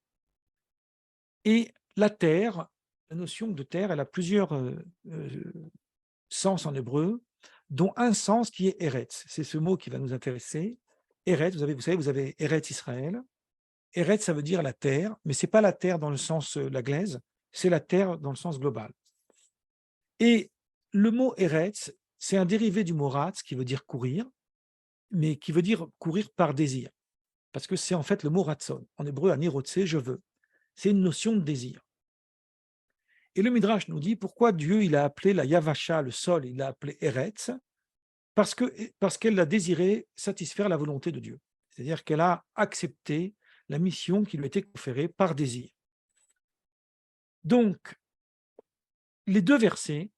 Et la terre, la notion de terre, elle a plusieurs sens en hébreu, dont un sens qui est Eretz. C'est ce mot qui va nous intéresser. Eretz, vous avez Eretz Israël. Eretz, ça veut dire la terre, mais ce n'est pas la terre dans le sens la glaise, c'est la terre dans le sens global. Et le mot Eretz, c'est un dérivé du mot ratz, qui veut dire courir, mais qui veut dire courir par désir. Parce que c'est en fait le mot ratzon. En hébreu, ani rotse, je veux. C'est une notion de désir. Et le Midrash nous dit pourquoi Dieu il a appelé la Yavasha, le sol, il l'a appelé Eretz, parce qu'elle a désiré satisfaire la volonté de Dieu. C'est-à-dire qu'elle a accepté la mission qui lui était conférée par désir. Donc, les deux versets,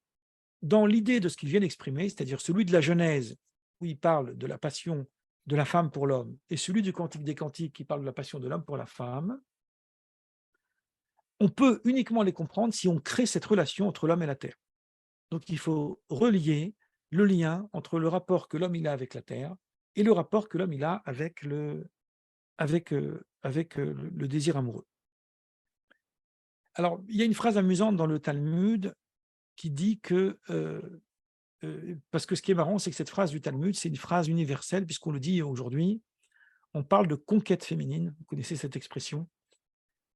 dans l'idée de ce qu'ils viennent exprimer, c'est-à-dire celui de la Genèse, où il parle de la passion de la femme pour l'homme, et celui du Cantique des Cantiques, qui parle de la passion de l'homme pour la femme, on peut uniquement les comprendre si on crée cette relation entre l'homme et la terre. Donc, il faut relier le lien entre le rapport que l'homme il a avec la terre et le rapport que l'homme il a avec le désir amoureux. Alors, il y a une phrase amusante dans le Talmud qui dit que, parce que ce qui est marrant, c'est que cette phrase du Talmud, c'est une phrase universelle, puisqu'on le dit aujourd'hui, on parle de conquête féminine, vous connaissez cette expression.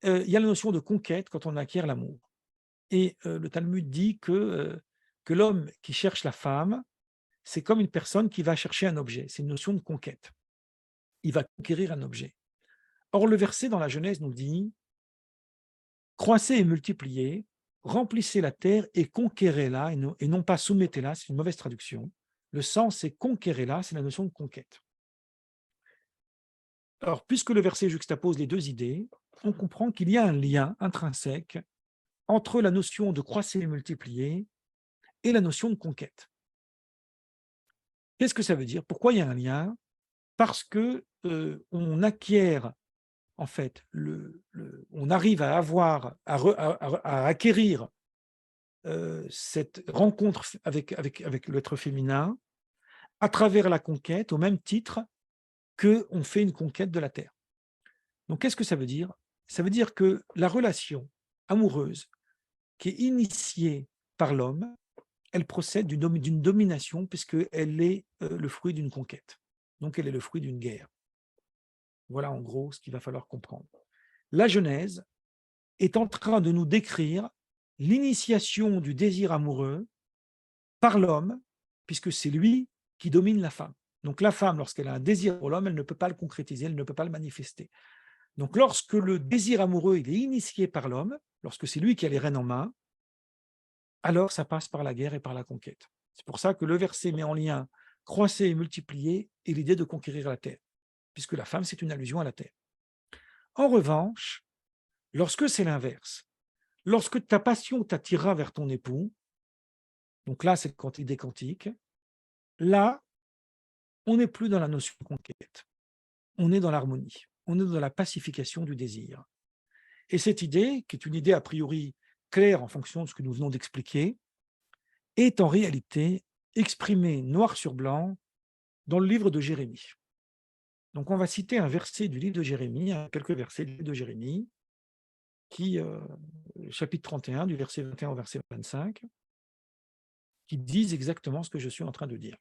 Il y a la notion de conquête quand on acquiert l'amour. Et le Talmud dit que l'homme qui cherche la femme, c'est comme une personne qui va chercher un objet. C'est une notion de conquête. Il va conquérir un objet. Or, le verset dans la Genèse nous dit « Croissez et multipliez, remplissez la terre et conquérez-la, et non pas soumettez-la », c'est une mauvaise traduction. Le sens, c'est « conquérez-la », c'est la notion de conquête. Alors, puisque le verset juxtapose les deux idées, on comprend qu'il y a un lien intrinsèque entre la notion de croissez et multiplier et la notion de conquête. Qu'est-ce que ça veut dire? Pourquoi il y a un lien? Parce que on acquiert, en fait, on arrive à avoir, à acquérir cette rencontre avec l'être féminin à travers la conquête, au même titre qu'on fait une conquête de la terre. Donc, qu'est-ce que ça veut dire? Ça veut dire que la relation amoureuse qui est initiée par l'homme, elle procède d'une domination puisqu'elle est le fruit d'une conquête. Donc, elle est le fruit d'une guerre. Voilà en gros ce qu'il va falloir comprendre. La Genèse est en train de nous décrire l'initiation du désir amoureux par l'homme, puisque c'est lui qui domine la femme. Donc la femme, lorsqu'elle a un désir pour l'homme, elle ne peut pas le concrétiser, elle ne peut pas le manifester. Donc lorsque le désir amoureux il est initié par l'homme, lorsque c'est lui qui a les rênes en main, alors ça passe par la guerre et par la conquête. C'est pour ça que le verset met en lien croissez et multipliez et l'idée de conquérir la terre, puisque la femme, c'est une allusion à la terre. En revanche, lorsque c'est l'inverse, lorsque ta passion t'attira vers ton époux, donc là, c'est le cantique des cantiques, là, on n'est plus dans la notion de conquête, on est dans l'harmonie, on est dans la pacification du désir. Et cette idée, qui est une idée a priori claire en fonction de ce que nous venons d'expliquer, est en réalité exprimée noir sur blanc dans le livre de Jérémie. Donc on va citer un verset du livre de Jérémie, quelques versets du livre de Jérémie, qui, chapitre 31, du verset 21 au verset 25, qui disent exactement ce que je suis en train de dire.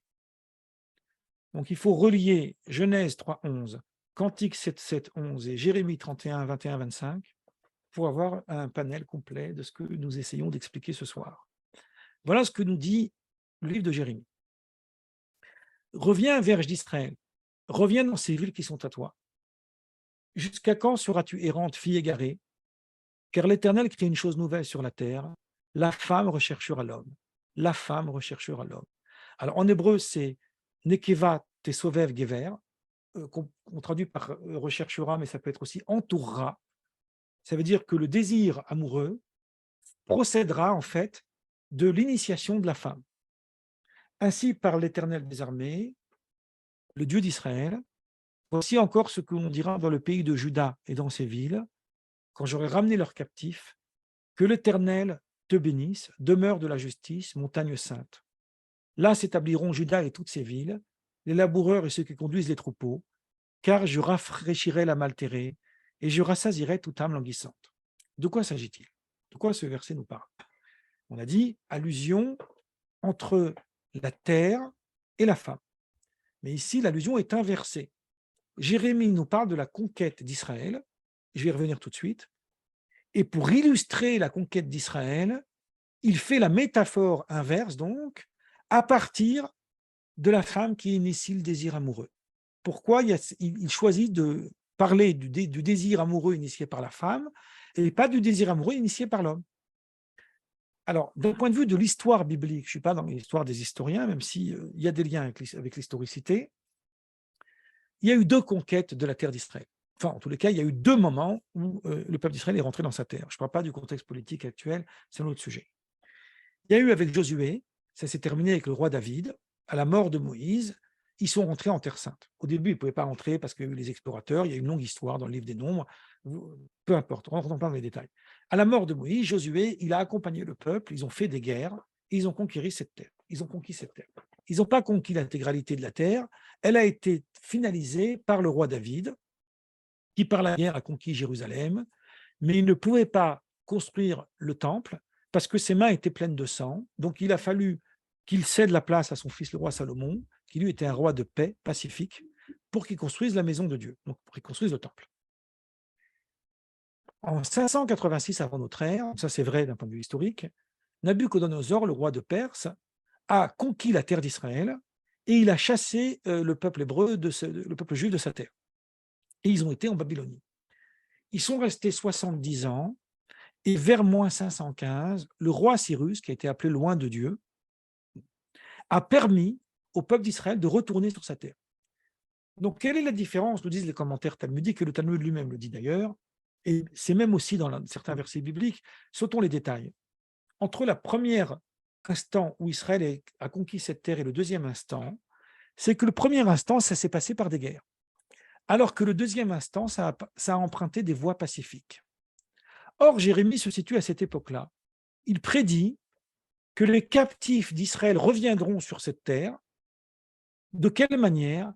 Donc il faut relier Genèse 3.11, Cantique 7.7.11 et Jérémie 31, 21, 25 pour avoir un panel complet de ce que nous essayons d'expliquer ce soir. Voilà ce que nous dit le livre de Jérémie. Reviens, Vierge d'Israël, reviens dans ces villes qui sont à toi. Jusqu'à quand seras-tu errante, fille égarée? Car l'Éternel crée une chose nouvelle sur la terre, la femme recherchera l'homme. La femme recherchera l'homme. Alors en hébreu, c'est Nekeva tesovev gever, qu'on traduit par recherchera, mais ça peut être aussi entourera. Ça veut dire que le désir amoureux procédera en fait de l'initiation de la femme. Ainsi par l'Éternel des armées, le Dieu d'Israël, voici encore ce que l'on dira dans le pays de Juda et dans ses villes, quand j'aurai ramené leurs captifs, que l'Éternel te bénisse, demeure de la justice, montagne sainte. Là s'établiront Juda et toutes ses villes, les laboureurs et ceux qui conduisent les troupeaux, car je rafraîchirai l'âme altérée et je rassasierai toute âme languissante. De quoi s'agit-il? De quoi ce verset nous parle? On a dit allusion entre la terre et la femme. Mais ici, l'allusion est inversée. Jérémie nous parle de la conquête d'Israël, je vais y revenir tout de suite, et pour illustrer la conquête d'Israël, il fait la métaphore inverse, donc, à partir de la femme qui initie le désir amoureux. Pourquoi il choisit de parler du désir amoureux initié par la femme et pas du désir amoureux initié par l'homme? Alors, d'un point de vue de l'histoire biblique, je ne suis pas dans l'histoire des historiens, même s'il y a des liens avec l'historicité, il y a eu deux conquêtes de la terre d'Israël. Enfin, en tous les cas, il y a eu deux moments où le peuple d'Israël est rentré dans sa terre. Je ne parle pas du contexte politique actuel, c'est un autre sujet. Il y a eu avec Josué, ça s'est terminé avec le roi David, à la mort de Moïse, ils sont rentrés en Terre Sainte. Au début, ils ne pouvaient pas rentrer parce qu'il y a eu les explorateurs, il y a une longue histoire dans le livre des Nombres, peu importe, on ne rentre pas dans les détails. À la mort de Moïse, Josué, il a accompagné le peuple, ils ont fait des guerres, et ils ont conquis cette terre. Ils n'ont pas conquis l'intégralité de la terre, elle a été finalisée par le roi David, qui par la guerre a conquis Jérusalem, mais il ne pouvait pas construire le temple parce que ses mains étaient pleines de sang, donc il a fallu qu'il cède la place à son fils le roi Salomon, qui lui était un roi de paix, pacifique, pour qu'il construise la maison de Dieu, donc pour qu'il construise le temple. En 586 avant notre ère, ça c'est vrai d'un point de vue historique, Nabuchodonosor, le roi de Perse, a conquis la terre d'Israël et il a chassé le peuple hébreu, le peuple juif de sa terre. Et ils ont été en Babylonie. Ils sont restés 70 ans et vers moins 515, le roi Cyrus, qui a été appelé loin de Dieu, a permis au peuple d'Israël de retourner sur sa terre. Donc, quelle est la différence, nous disent les commentaires talmudiques, et le Talmud lui-même le dit d'ailleurs, et c'est même aussi dans certains versets bibliques, sautons les détails. Entre le premier instant où Israël a conquis cette terre et le deuxième instant, c'est que le premier instant, ça s'est passé par des guerres, alors que le deuxième instant, ça a emprunté des voies pacifiques. Or, Jérémie se situe à cette époque-là. Il prédit que les captifs d'Israël reviendront sur cette terre. De quelle manière?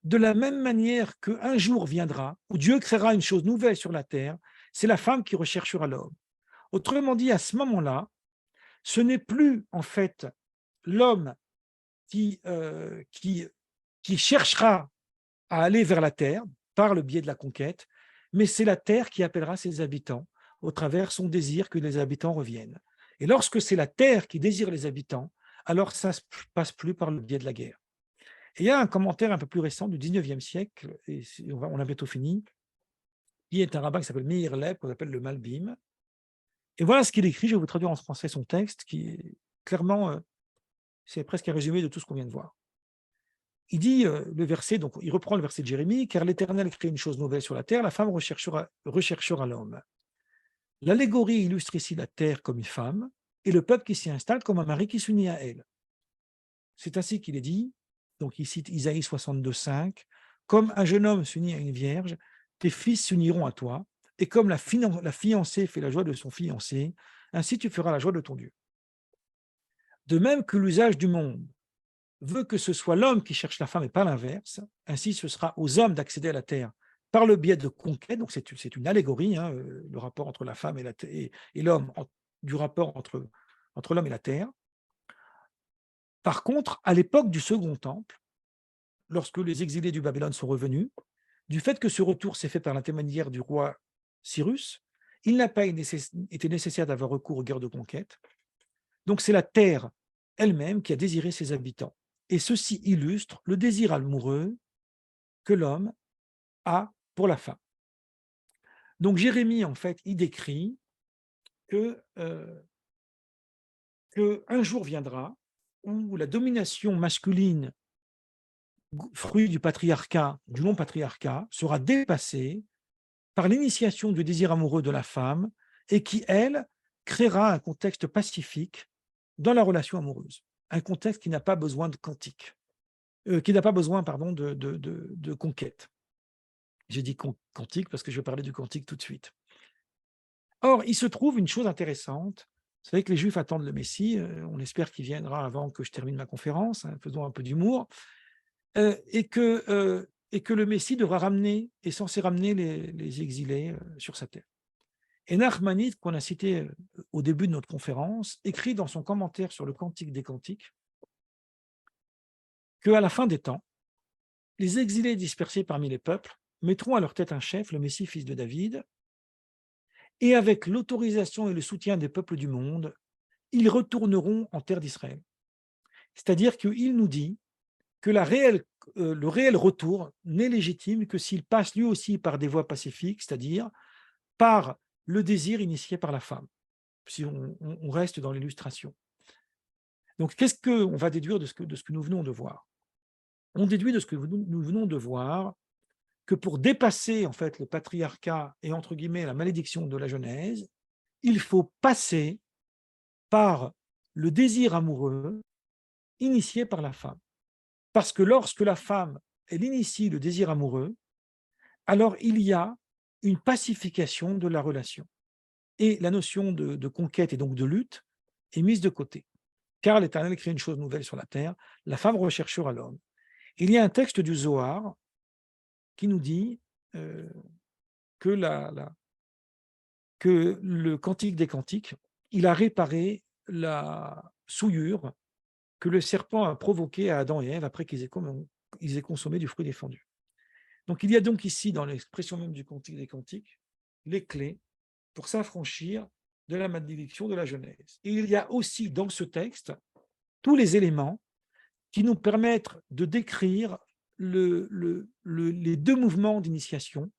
De la même manière qu'un jour viendra où Dieu créera une chose nouvelle sur la terre, c'est la femme qui recherchera l'homme. Autrement dit, à ce moment-là, ce n'est plus en fait l'homme qui cherchera à aller vers la terre par le biais de la conquête, mais c'est la terre qui appellera ses habitants au travers son désir que les habitants reviennent. Et lorsque c'est la terre qui désire les habitants, alors ça ne se passe plus par le biais de la guerre. Et il y a un commentaire un peu plus récent du 19e siècle, et on a bientôt fini, qui est un rabbin qui s'appelle Meir Leib, qu'on appelle le Malbim. Et voilà ce qu'il écrit, je vais vous traduire en français son texte, qui est clairement, c'est presque un résumé de tout ce qu'on vient de voir. Il dit le verset, donc il reprend le verset de Jérémie, car l'Éternel crée une chose nouvelle sur la terre, la femme recherchera l'homme. L'allégorie illustre ici la terre comme une femme et le peuple qui s'y installe comme un mari qui s'unit à elle. C'est ainsi qu'il est dit, donc il cite Isaïe 62,5, comme un jeune homme s'unit à une vierge, tes fils s'uniront à toi, et comme la fiancée fait la joie de son fiancé, ainsi tu feras la joie de ton Dieu. De même que l'usage du monde veut que ce soit l'homme qui cherche la femme et pas l'inverse, ainsi ce sera aux hommes d'accéder à la terre par le biais de conquête, donc c'est une allégorie, hein, le rapport entre la femme et l'homme, du rapport entre l'homme et la terre. Par contre, à l'époque du Second Temple, lorsque les exilés du Babylone sont revenus, du fait que ce retour s'est fait par l'intermédiaire du roi Cyrus, il n'a pas été nécessaire d'avoir recours aux guerres de conquête. Donc c'est la terre elle-même qui a désiré ses habitants. Et ceci illustre le désir amoureux que l'homme a pour la femme. Donc Jérémie, en fait, il décrit que un jour viendra où la domination masculine, fruit du patriarcat, du non-patriarcat, sera dépassée par l'initiation du désir amoureux de la femme et qui, elle, créera un contexte pacifique dans la relation amoureuse. Un contexte qui n'a pas besoin de cantique, qui n'a pas besoin, pardon, de conquête. J'ai dit cantique parce que je vais parler du cantique tout de suite. Or, il se trouve une chose intéressante. Vous savez que les Juifs attendent le Messie. On espère qu'il viendra avant que je termine ma conférence. Hein, faisons un peu d'humour. Et que le Messie est censé ramener les exilés sur sa terre. Et Nachmanide, qu'on a cité au début de notre conférence, écrit dans son commentaire sur le Cantique des Cantiques qu'à la fin des temps, les exilés dispersés parmi les peuples mettront à leur tête un chef, le Messie, fils de David, et avec l'autorisation et le soutien des peuples du monde, ils retourneront en terre d'Israël. C'est-à-dire qu'il nous dit que le réel retour n'est légitime que s'il passe lui aussi par des voies pacifiques, c'est-à-dire par le désir initié par la femme, si on reste dans l'illustration. Donc, qu'est-ce qu'on va déduire de ce que nous venons de voir? On déduit de ce que nous venons de voir que pour dépasser en fait le patriarcat et entre guillemets la malédiction de la Genèse, il faut passer par le désir amoureux initié par la femme. Parce que lorsque la femme, elle initie le désir amoureux, alors il y a une pacification de la relation. Et la notion de conquête et donc de lutte est mise de côté. Car l'Éternel crée une chose nouvelle sur la terre, la femme recherchera l'homme. Il y a un texte du Zohar qui nous dit que le Cantique des Cantiques, il a réparé la souillure que le serpent a provoquée à Adam et Ève après qu'ils aient consommé du fruit défendu. Donc il y a donc ici, dans l'expression même du Cantique des Cantiques, les clés pour s'affranchir de la malédiction de la Genèse. Et il y a aussi dans ce texte tous les éléments qui nous permettent de décrire les deux mouvements d'initiation,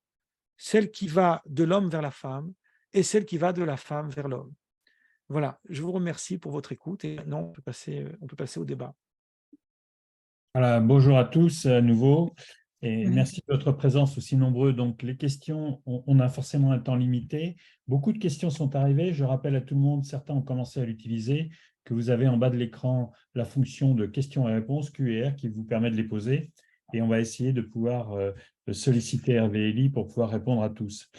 celle qui va de l'homme vers la femme et celle qui va de la femme vers l'homme. Voilà, je vous remercie pour votre écoute et maintenant on peut passer au débat. Voilà, bonjour à tous à nouveau et merci de votre présence aussi nombreux. Donc les questions, on a forcément un temps limité. Beaucoup de questions sont arrivées. Je rappelle à tout le monde, certains ont commencé à l'utiliser, que vous avez en bas de l'écran la fonction de questions et réponses Q&R qui vous permet de les poser et on va essayer de pouvoir solliciter Hervé et Élie pour pouvoir répondre à tous.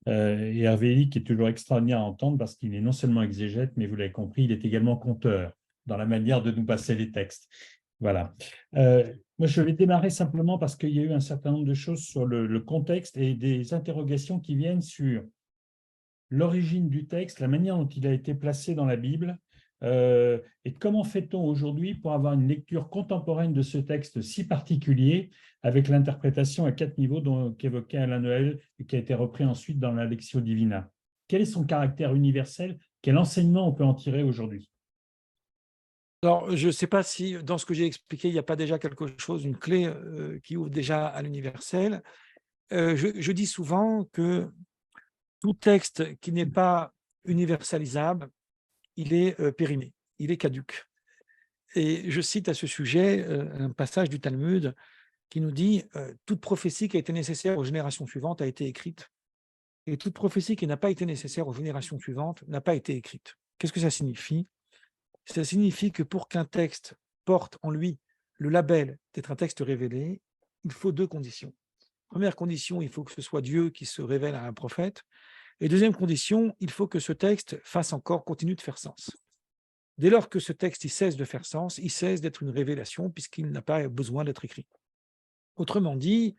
Et Hervé Elie, qui est toujours extraordinaire à entendre parce qu'il est non seulement exégète, mais vous l'avez compris, il est également conteur dans la manière de nous passer les textes. Voilà. Moi, je vais démarrer simplement parce qu'il y a eu un certain nombre de choses sur le contexte et des interrogations qui viennent sur l'origine du texte, la manière dont il a été placé dans la Bible, et comment fait-on aujourd'hui pour avoir une lecture contemporaine de ce texte si particulier avec l'interprétation à 4 niveaux qu'évoquait Alain Noël et qui a été repris ensuite dans la Lectio Divina. Quel est son caractère universel? Quel enseignement on peut en tirer aujourd'hui? Alors, je ne sais pas si dans ce que j'ai expliqué, il n'y a pas déjà quelque chose, une clé qui ouvre déjà à l'universel. Je dis souvent que tout texte qui n'est pas universalisable, il est périmé, il est caduc. Et je cite à ce sujet un passage du Talmud qui nous dit toute prophétie qui a été nécessaire aux générations suivantes a été écrite, et toute prophétie qui n'a pas été nécessaire aux générations suivantes n'a pas été écrite. Qu'est-ce que ça signifie? Ça signifie que pour qu'un texte porte en lui le label d'être un texte révélé, il faut 2 conditions. Première condition, il faut que ce soit Dieu qui se révèle à un prophète. Et deuxième condition, il faut que ce texte continue de faire sens. Dès lors que ce texte il cesse de faire sens, il cesse d'être une révélation puisqu'il n'a pas besoin d'être écrit. Autrement dit,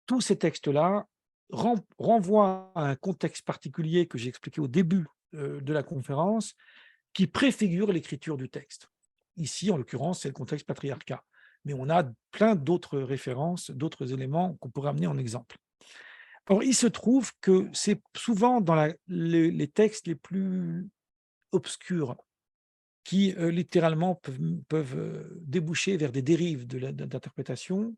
tous ces textes-là renvoient à un contexte particulier que j'ai expliqué au début de la conférence, qui préfigure l'écriture du texte. Ici, en l'occurrence, c'est le contexte patriarcat. Mais on a plein d'autres références, d'autres éléments qu'on pourrait amener en exemple. Or, il se trouve que c'est souvent dans les textes les plus obscurs qui littéralement peuvent déboucher vers des dérives d'interprétation.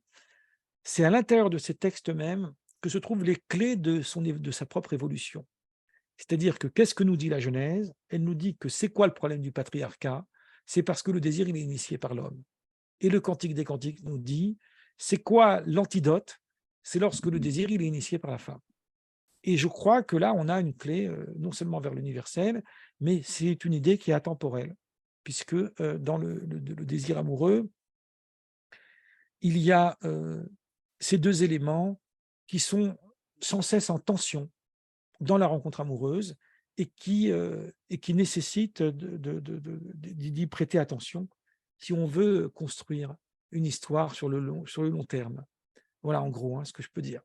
C'est à l'intérieur de ces textes mêmes que se trouvent les clés de sa propre évolution. C'est-à-dire que qu'est-ce que nous dit la Genèse? Elle nous dit que c'est quoi le problème du patriarcat? C'est parce que le désir, il est initié par l'homme. Et le Cantique des Cantiques nous dit, c'est quoi l'antidote? C'est lorsque le désir, il est initié par la femme. Et je crois que là, on a une clé, non seulement vers l'universel, mais c'est une idée qui est atemporelle, puisque dans le désir amoureux, il y a ces 2 éléments qui sont sans cesse en tension dans la rencontre amoureuse et qui nécessitent d'y prêter attention si on veut construire une histoire sur le long terme. Voilà en gros ce que je peux dire.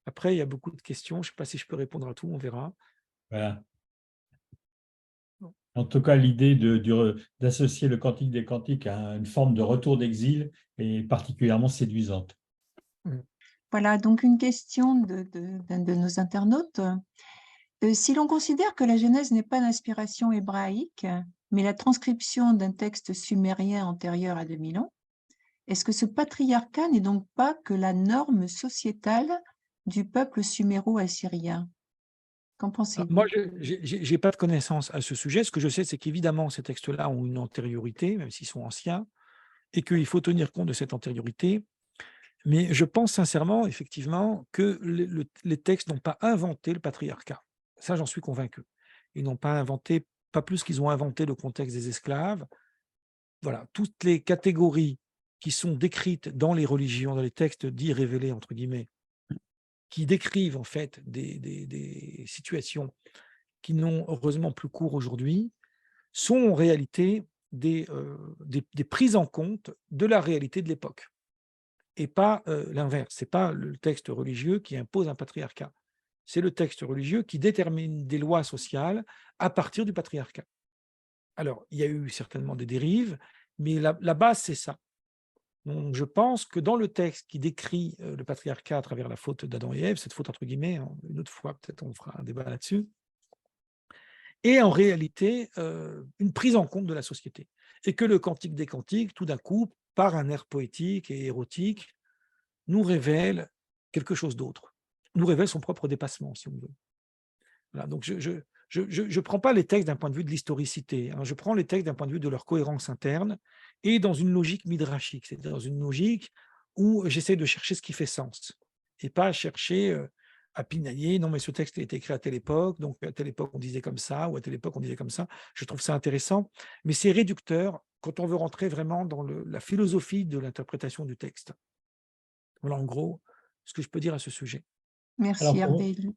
Après, il y a beaucoup de questions. Je ne sais pas si je peux répondre à tout, on verra. Voilà. En tout cas, l'idée d'associer le Cantique des Cantiques à une forme de retour d'exil est particulièrement séduisante. Voilà, donc une question d'un de nos internautes. Si l'on considère que la Genèse n'est pas d'inspiration hébraïque, mais la transcription d'un texte sumérien antérieur à 2000 ans, est-ce que ce patriarcat n'est donc pas que la norme sociétale du peuple suméro-assyrien? Qu'en pensez-vous? Moi, je n'ai pas de connaissance à ce sujet. Ce que je sais, c'est qu'évidemment, ces textes-là ont une antériorité, même s'ils sont anciens, et qu'il faut tenir compte de cette antériorité. Mais je pense sincèrement, effectivement, que les textes n'ont pas inventé le patriarcat. Ça, j'en suis convaincu. Ils n'ont pas inventé, pas plus qu'ils ont inventé le contexte des esclaves. Voilà, toutes les catégories qui sont décrites dans les religions, dans les textes dits révélés, entre guillemets, qui décrivent en fait des situations qui n'ont heureusement plus cours aujourd'hui, sont en réalité des prises en compte de la réalité de l'époque. Et pas l'inverse. Ce n'est pas le texte religieux qui impose un patriarcat. C'est le texte religieux qui détermine des lois sociales à partir du patriarcat. Alors, il y a eu certainement des dérives, mais la base, c'est ça. Donc, je pense que dans le texte qui décrit le patriarcat à travers la faute d'Adam et Ève, cette faute entre guillemets, une autre fois, peut-être on fera un débat là-dessus, est en réalité une prise en compte de la société. Et que le Cantique des Cantiques, tout d'un coup, par un air poétique et érotique, nous révèle quelque chose d'autre, nous révèle son propre dépassement, si on veut. Voilà, donc je prends pas les textes d'un point de vue de l'historicité, je prends les textes d'un point de vue de leur cohérence interne et dans une logique midrashique, c'est-à-dire dans une logique où j'essaie de chercher ce qui fait sens et pas chercher à pinailler, non mais ce texte a été écrit à telle époque, donc à telle époque on disait comme ça, ou à telle époque on disait comme ça. Je trouve ça intéressant, mais c'est réducteur quand on veut rentrer vraiment dans la philosophie de l'interprétation du texte. Voilà en gros ce que je peux dire à ce sujet. Merci Alors, Hervé Elie.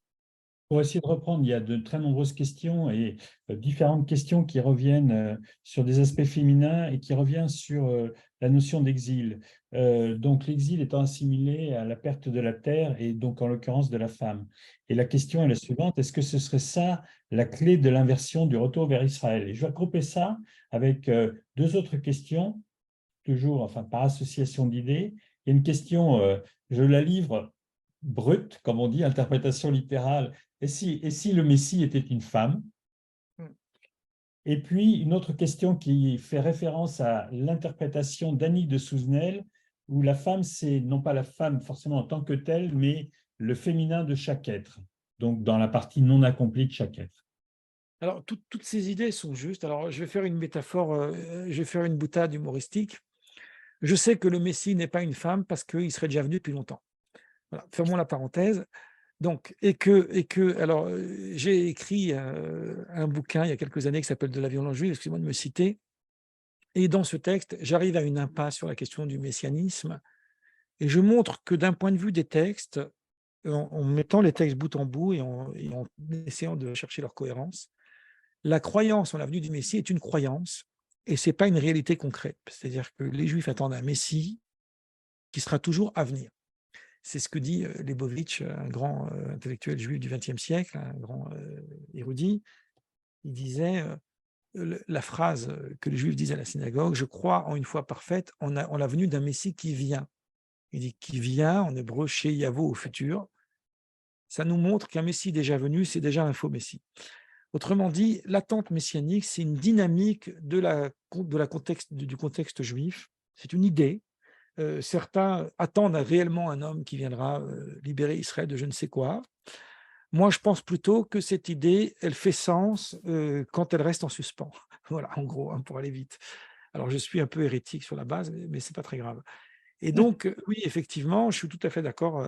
Pour essayer de reprendre, il y a de très nombreuses questions et différentes questions qui reviennent sur des aspects féminins et qui reviennent sur la notion d'exil. Donc, l'exil étant assimilé à la perte de la terre et donc en l'occurrence de la femme. Et la question est la suivante, est-ce que ce serait ça la clé de l'inversion du retour vers Israël? Et je vais regrouper ça avec deux autres questions, toujours enfin, par association d'idées. Il y a une question, je la livre brute, comme on dit, interprétation littérale. Et si le Messie était une femme? Et puis, une autre question qui fait référence à l'interprétation d'Annick de Souzenel, où la femme, c'est non pas la femme forcément en tant que telle, mais le féminin de chaque être, donc dans la partie non accomplie de chaque être. Alors, toutes ces idées sont justes. Alors, je vais faire une métaphore, je vais faire une boutade humoristique. Je sais que le Messie n'est pas une femme parce qu'il serait déjà venu depuis longtemps. Voilà, fermons la parenthèse. Donc, alors, j'ai écrit un bouquin il y a quelques années qui s'appelle De la violence juive, excusez-moi de me citer. Et dans ce texte, j'arrive à une impasse sur la question du messianisme. Et je montre que d'un point de vue des textes, en mettant les textes bout en bout et en essayant de chercher leur cohérence, la croyance en la venue du Messie est une croyance et ce n'est pas une réalité concrète. C'est-à-dire que les Juifs attendent un Messie qui sera toujours à venir. C'est ce que dit Lebovitch, un grand intellectuel juif du XXe siècle, un grand érudit. Il disait la phrase que les Juifs disent à la synagogue, « Je crois en une foi parfaite, en la venue d'un Messie qui vient ». Il dit « qui vient » en hébreu, chez Yavo au futur. Ça nous montre qu'un Messie déjà venu, c'est déjà un faux Messie. Autrement dit, l'attente messianique, c'est une dynamique du contexte juif. C'est une idée. Certains attendent réellement un homme qui viendra libérer Israël de je ne sais quoi. Moi, je pense plutôt que cette idée, elle fait sens quand elle reste en suspens. Voilà, en gros, hein, pour aller vite. Alors, je suis un peu hérétique sur la base, mais ce n'est pas très grave. Et donc, oui, effectivement, je suis tout à fait d'accord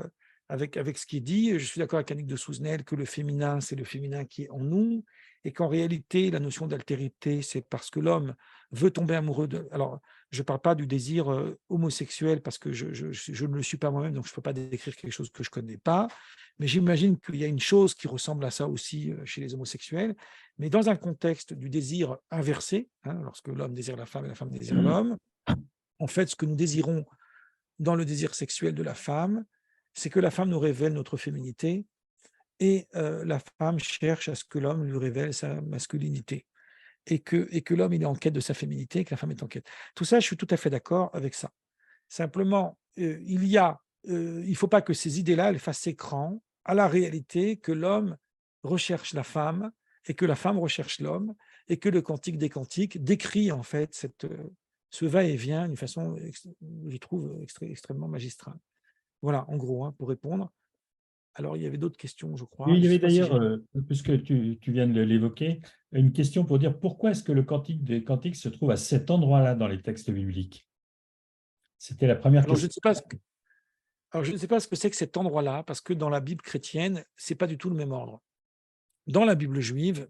avec ce qui est dit. Je suis d'accord avec Annick de Souzenel que le féminin, c'est le féminin qui est en nous, et qu'en réalité, la notion d'altérité, c'est parce que l'homme veut tomber amoureux de... Alors, je ne parle pas du désir homosexuel, parce que je ne le suis pas moi-même, donc je ne peux pas décrire quelque chose que je ne connais pas, mais j'imagine qu'il y a une chose qui ressemble à ça aussi chez les homosexuels, mais dans un contexte du désir inversé, hein, lorsque l'homme désire la femme et la femme désire l'homme, en fait, ce que nous désirons dans le désir sexuel de la femme, c'est que la femme nous révèle notre féminité et la femme cherche à ce que l'homme lui révèle sa masculinité et que l'homme il est en quête de sa féminité et que la femme est en quête. Tout ça, je suis tout à fait d'accord avec ça. Simplement, il ne faut pas que ces idées-là elles fassent écran à la réalité que l'homme recherche la femme et que la femme recherche l'homme et que le Cantique des Cantiques décrit en fait ce va-et-vient d'une façon, je trouve, extrêmement magistrale. Voilà, en gros, hein, pour répondre. Alors, il y avait d'autres questions, je crois. Il y Je avait sais pas si d'ailleurs, puisque tu viens de l'évoquer, une question pour dire pourquoi est-ce que le Cantique des Cantiques se trouve à cet endroit-là dans les textes bibliques? C'était la première Alors, question. je ne sais pas ce que c'est que cet endroit-là, parce que dans la Bible chrétienne, ce n'est pas du tout le même ordre. Dans la Bible juive,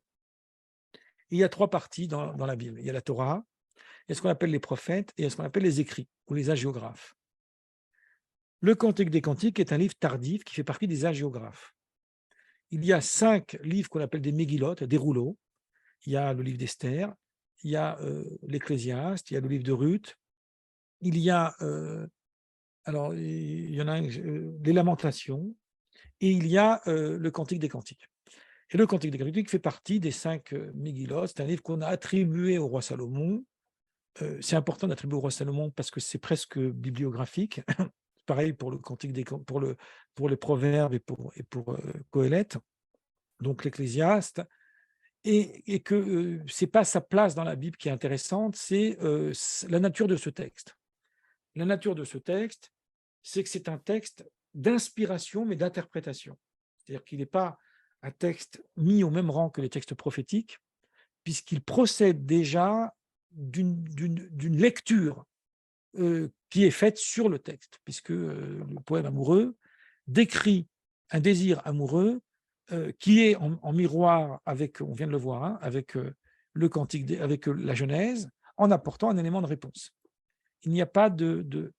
il y a 3 parties dans la Bible. Il y a la Torah, il y a ce qu'on appelle les prophètes et il y a ce qu'on appelle les écrits ou les hagiographes. Le Cantique des Cantiques est un livre tardif qui fait partie des hagiographes. Il y a 5 livres qu'on appelle des mégillotes, des rouleaux. Il y a le livre d'Esther, il y a l'Ecclésiaste, il y a le livre de Ruth, il y a, alors il y en a un, les Lamentations, et il y a le Cantique des Cantiques. Et le Cantique des Cantiques fait partie des 5 mégillotes. C'est un livre qu'on a attribué au roi Salomon. C'est important d'attribuer au roi Salomon parce que c'est presque bibliographique. Pareil pour le Cantique pour les Proverbes et pour Qoéleth, donc l'Ecclésiaste. Et que ce n'est pas sa place dans la Bible qui est intéressante, c'est la nature de ce texte. La nature de ce texte, c'est que c'est un texte d'inspiration, mais d'interprétation. C'est-à-dire qu'il n'est pas un texte mis au même rang que les textes prophétiques, puisqu'il procède déjà d'une lecture qui est faite sur le texte, puisque le poème amoureux décrit un désir amoureux qui est en miroir avec, on vient de le voir, hein, avec le cantique, avec la Genèse, en apportant un élément de réponse. Il n'y a pas dans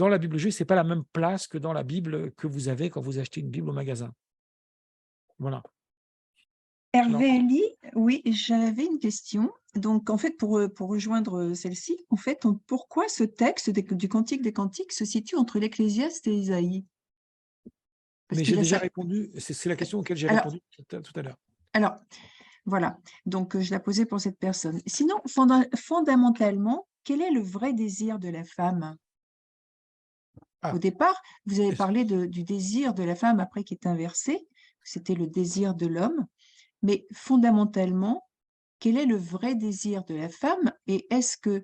la Bible juive, ce n'est pas la même place que dans la Bible que vous avez quand vous achetez une Bible au magasin. Voilà. Hervé Elie, oui, j'avais une question. Donc, en fait, pour rejoindre celle-ci, en fait, pourquoi ce texte du Cantique des Cantiques se situe entre l'Ecclésiaste et Isaïe? Parce Mais j'ai qu'il a déjà ça. répondu, c'est la question auquel j'ai Alors, répondu tout à l'heure. alors, voilà. Donc, je la posais pour cette personne. Sinon, fondamentalement, quel est le vrai désir de la femme? Ah. Au départ, vous avez Est-ce- parlé du désir de la femme après qui est inversé. C'était le désir de l'homme. Mais fondamentalement, quel est le vrai désir de la femme? Et est-ce que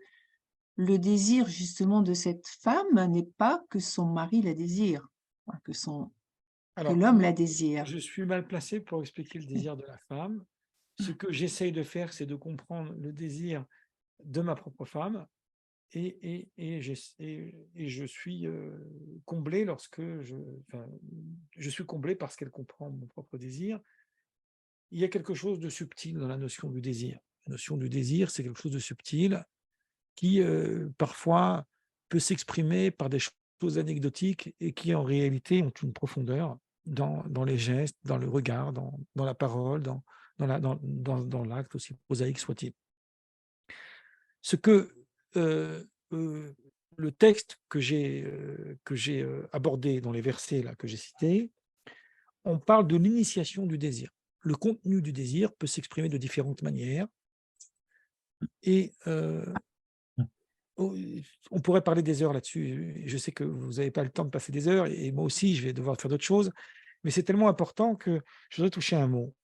le désir justement de cette femme n'est pas que son mari la désire, enfin, que Alors, l'homme la moi, désire? je suis mal placé pour expliquer le désir de la femme. Ce que j'essaye de faire, c'est de comprendre le désir de ma propre femme et je suis comblé je suis comblé parce qu'elle comprend mon propre désir. Il y a quelque chose de subtil dans la notion du désir. La notion du désir, c'est quelque chose de subtil qui parfois peut s'exprimer par des choses anecdotiques et qui en réalité ont une profondeur dans les gestes, dans le regard, dans la parole, dans l'acte, aussi prosaïque soit-il. Ce que le texte que j'ai abordé dans les versets là, que j'ai cités, on parle de l'initiation du désir. Le contenu du désir peut s'exprimer de différentes manières et on pourrait parler des heures là-dessus. Je sais que vous n'avez pas le temps de passer des heures et moi aussi, je vais devoir faire d'autres choses, mais c'est tellement important que je voudrais toucher un mot.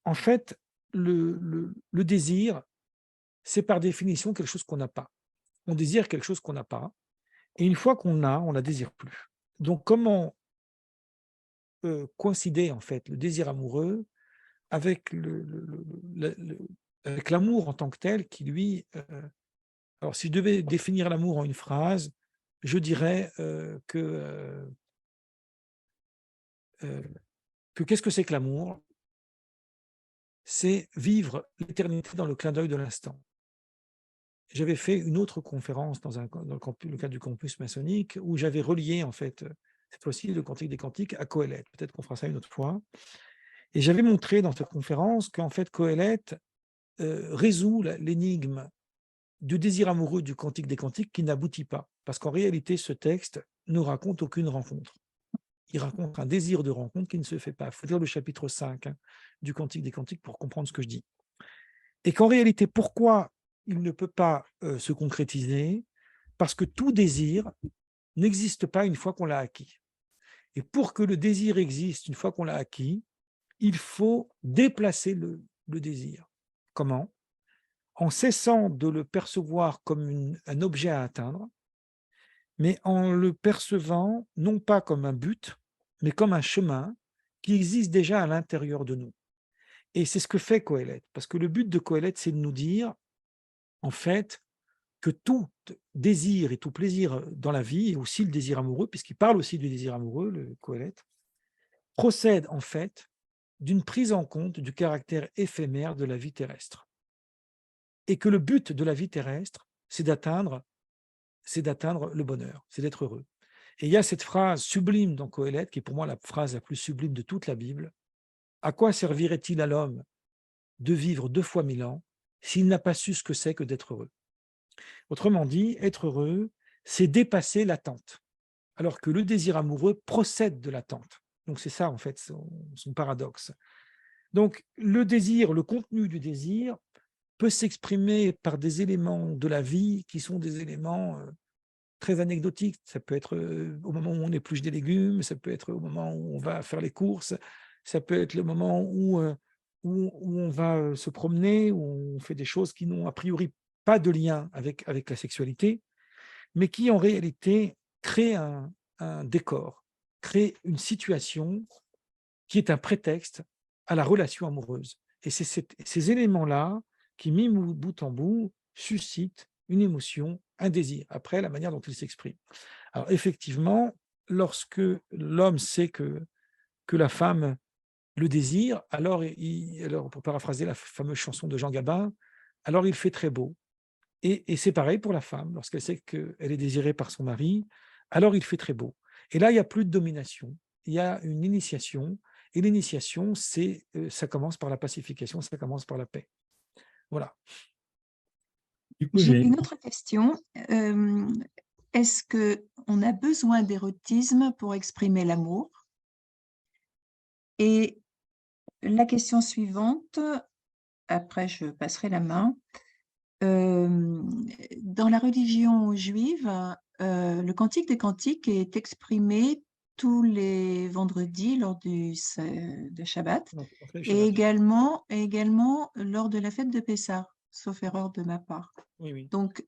En fait, le désir, c'est par définition quelque chose qu'on n'a pas. On désire quelque chose qu'on n'a pas et une fois qu'on a, on ne la désire plus. Donc comment coïncider en fait le désir amoureux avec avec l'amour en tant que tel qui lui alors si je devais définir l'amour en une phrase, je dirais que qu'est-ce que c'est que l'amour? C'est vivre l'éternité dans le clin d'œil de l'instant. J'avais fait une autre conférence dans le cadre du campus maçonnique où j'avais relié en fait cette fois-ci le Cantique des Cantiques à Coëlette. Peut-être qu'on fera ça une autre fois. Et j'avais montré dans cette conférence qu'en fait Coëlette résout l'énigme du désir amoureux du Cantique des Cantiques qui n'aboutit pas. Parce qu'en réalité, ce texte ne raconte aucune rencontre. Il raconte un désir de rencontre qui ne se fait pas. Il faut lire le chapitre 5 du Cantique des Cantiques pour comprendre ce que je dis. Et qu'en réalité, pourquoi il ne peut pas se concrétiser? Parce que tout désir n'existe pas une fois qu'on l'a acquis. Et pour que le désir existe une fois qu'on l'a acquis, il faut déplacer le désir. Comment? En cessant de le percevoir comme un objet à atteindre, mais en le percevant non pas comme un but, mais comme un chemin qui existe déjà à l'intérieur de nous. Et c'est ce que fait Coëlette, parce que le but de Coëlette, c'est de nous dire, en fait, que tout désir et tout plaisir dans la vie, et aussi le désir amoureux, puisqu'il parle aussi du désir amoureux, le Coëlette, procède en fait d'une prise en compte du caractère éphémère de la vie terrestre. Et que le but de la vie terrestre, c'est d'atteindre le bonheur, c'est d'être heureux. Et il y a cette phrase sublime dans Coëlette, qui est pour moi la phrase la plus sublime de toute la Bible. À quoi servirait-il à l'homme de vivre 2 fois 1000 ans s'il n'a pas su ce que c'est que d'être heureux? Autrement dit, être heureux, c'est dépasser l'attente, alors que le désir amoureux procède de l'attente. Donc c'est ça en fait son paradoxe. Donc le désir, le contenu du désir peut s'exprimer par des éléments de la vie qui sont des éléments très anecdotiques. Ça peut être au moment où on épluche des légumes, ça peut être au moment où on va faire les courses, ça peut être le moment où on va se promener, où on fait des choses qui n'ont a priori pas de lien avec la sexualité, mais qui en réalité créent un décor, créent une situation qui est un prétexte à la relation amoureuse. Et c'est ces éléments-là qui, mis bout en bout, suscitent une émotion, un désir, après la manière dont il s'exprime. Alors effectivement, lorsque l'homme sait que la femme le désire, alors pour paraphraser la fameuse chanson de Jean Gabin, alors il fait très beau. Et c'est pareil pour la femme, lorsqu'elle sait qu'elle est désirée par son mari, alors il fait très beau. Et là, il n'y a plus de domination, il y a une initiation, Et l'initiation, ça commence par la pacification, ça commence par la paix. Voilà. Du coup, J'ai une autre question. Est-ce qu'on a besoin d'érotisme pour exprimer l'amour? Et la question suivante, après je passerai la main. Dans la religion juive, le Cantique des Cantiques est exprimé tous les vendredis lors de Shabbat Non, c'est le et Shabbat. également lors de la fête de Pessah, sauf erreur de ma part. Oui, oui. Donc,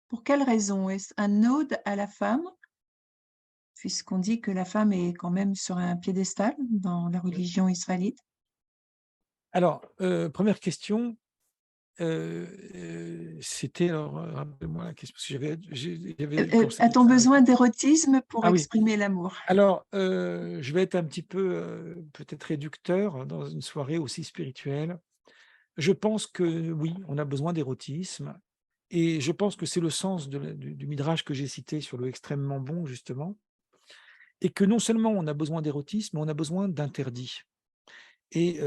pour quelle raison? Est-ce un ode à la femme, puisqu'on dit que la femme est quand même sur un piédestal dans la religion israélite? Alors, première question, c'était, alors, rappelle-moi la question, parce que j'avais pensé A-t-on à la besoin réponse. d'érotisme pour Ah oui, exprimer l'amour? alors, je vais être un petit peu, peut-être réducteur dans une soirée aussi spirituelle. Je pense que oui, on a besoin d'érotisme et je pense que c'est le sens du midrash que j'ai cité sur le extrêmement bon, justement, et que non seulement on a besoin d'érotisme, mais on a besoin d'interdits. Et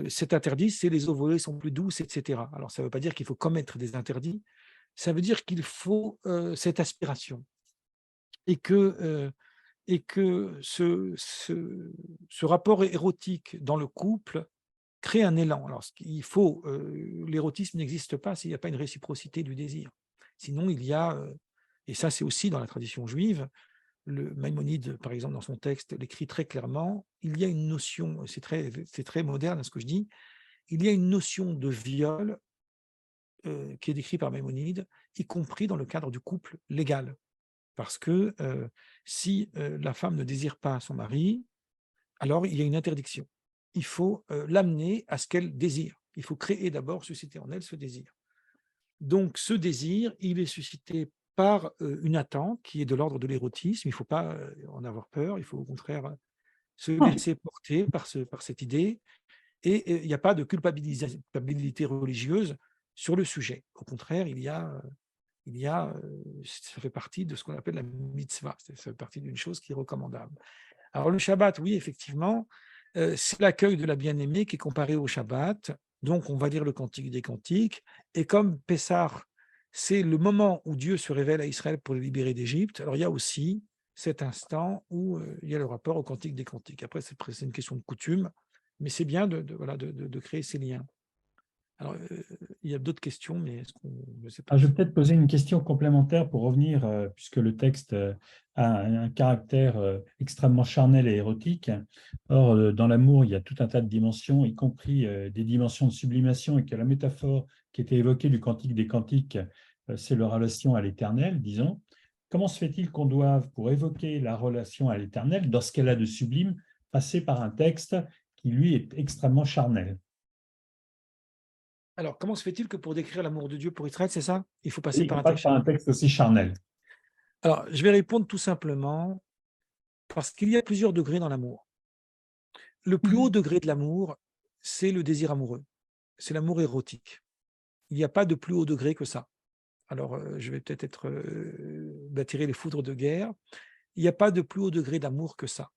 cet interdit, c'est les eaux volées sont plus douces, etc. Alors, ça ne veut pas dire qu'il faut commettre des interdits, ça veut dire qu'il faut cette aspiration et que ce rapport érotique dans le couple crée un élan. Alors, il faut, l'érotisme n'existe pas s'il n'y a pas une réciprocité du désir. Sinon, il y a, et ça c'est aussi dans la tradition juive, le Maïmonide, par exemple, dans son texte, l'écrit très clairement, il y a une notion, c'est très moderne à ce que je dis, il y a une notion de viol qui est décrite par Maïmonide, y compris dans le cadre du couple légal. Parce que si la femme ne désire pas son mari, alors il y a une interdiction. Il faut l'amener à ce qu'elle désire. Il faut créer d'abord, susciter en elle ce désir. Donc ce désir, il est suscité par une attente qui est de l'ordre de l'érotisme. Il ne faut pas en avoir peur, il faut au contraire se laisser porter par cette idée. Et il n'y a pas de culpabilité religieuse sur le sujet. Au contraire, ça fait partie de ce qu'on appelle la mitzvah, ça fait partie d'une chose qui est recommandable. Alors le Shabbat, oui, effectivement, c'est l'accueil de la bien-aimée qui est comparé au Shabbat, donc on va dire le Cantique des Cantiques, et comme Pessah, c'est le moment où Dieu se révèle à Israël pour le libérer d'Égypte, alors il y a aussi cet instant où il y a le rapport au Cantique des Cantiques. Après, c'est une question de coutume, mais c'est bien voilà, de créer ces liens. Alors, il y a d'autres questions, mais est-ce qu'on ne sait pas. Je vais peut-être poser une question complémentaire pour revenir, puisque le texte a un caractère extrêmement charnel et érotique. Or, dans l'amour, il y a tout un tas de dimensions, y compris des dimensions de sublimation, et que la métaphore qui était évoquée du Cantique des Cantiques, c'est la relation à l'éternel, disons. Comment se fait-il qu'on doive, pour évoquer la relation à l'éternel, dans ce qu'elle a de sublime, passer par un texte qui, lui, est extrêmement charnel? Alors, comment se fait-il que pour décrire l'amour de Dieu pour Israël, c'est ça? Il faut passer Oui, par on un passe texte par un charnel. texte aussi charnel. Alors, je vais répondre tout simplement parce qu'il y a plusieurs degrés dans l'amour. Le plus haut degré de l'amour, c'est le désir amoureux. C'est l'amour érotique. Il n'y a pas de plus haut degré que ça. Alors, je vais peut-être attirer les foudres de guerre. Il n'y a pas de plus haut degré d'amour que ça.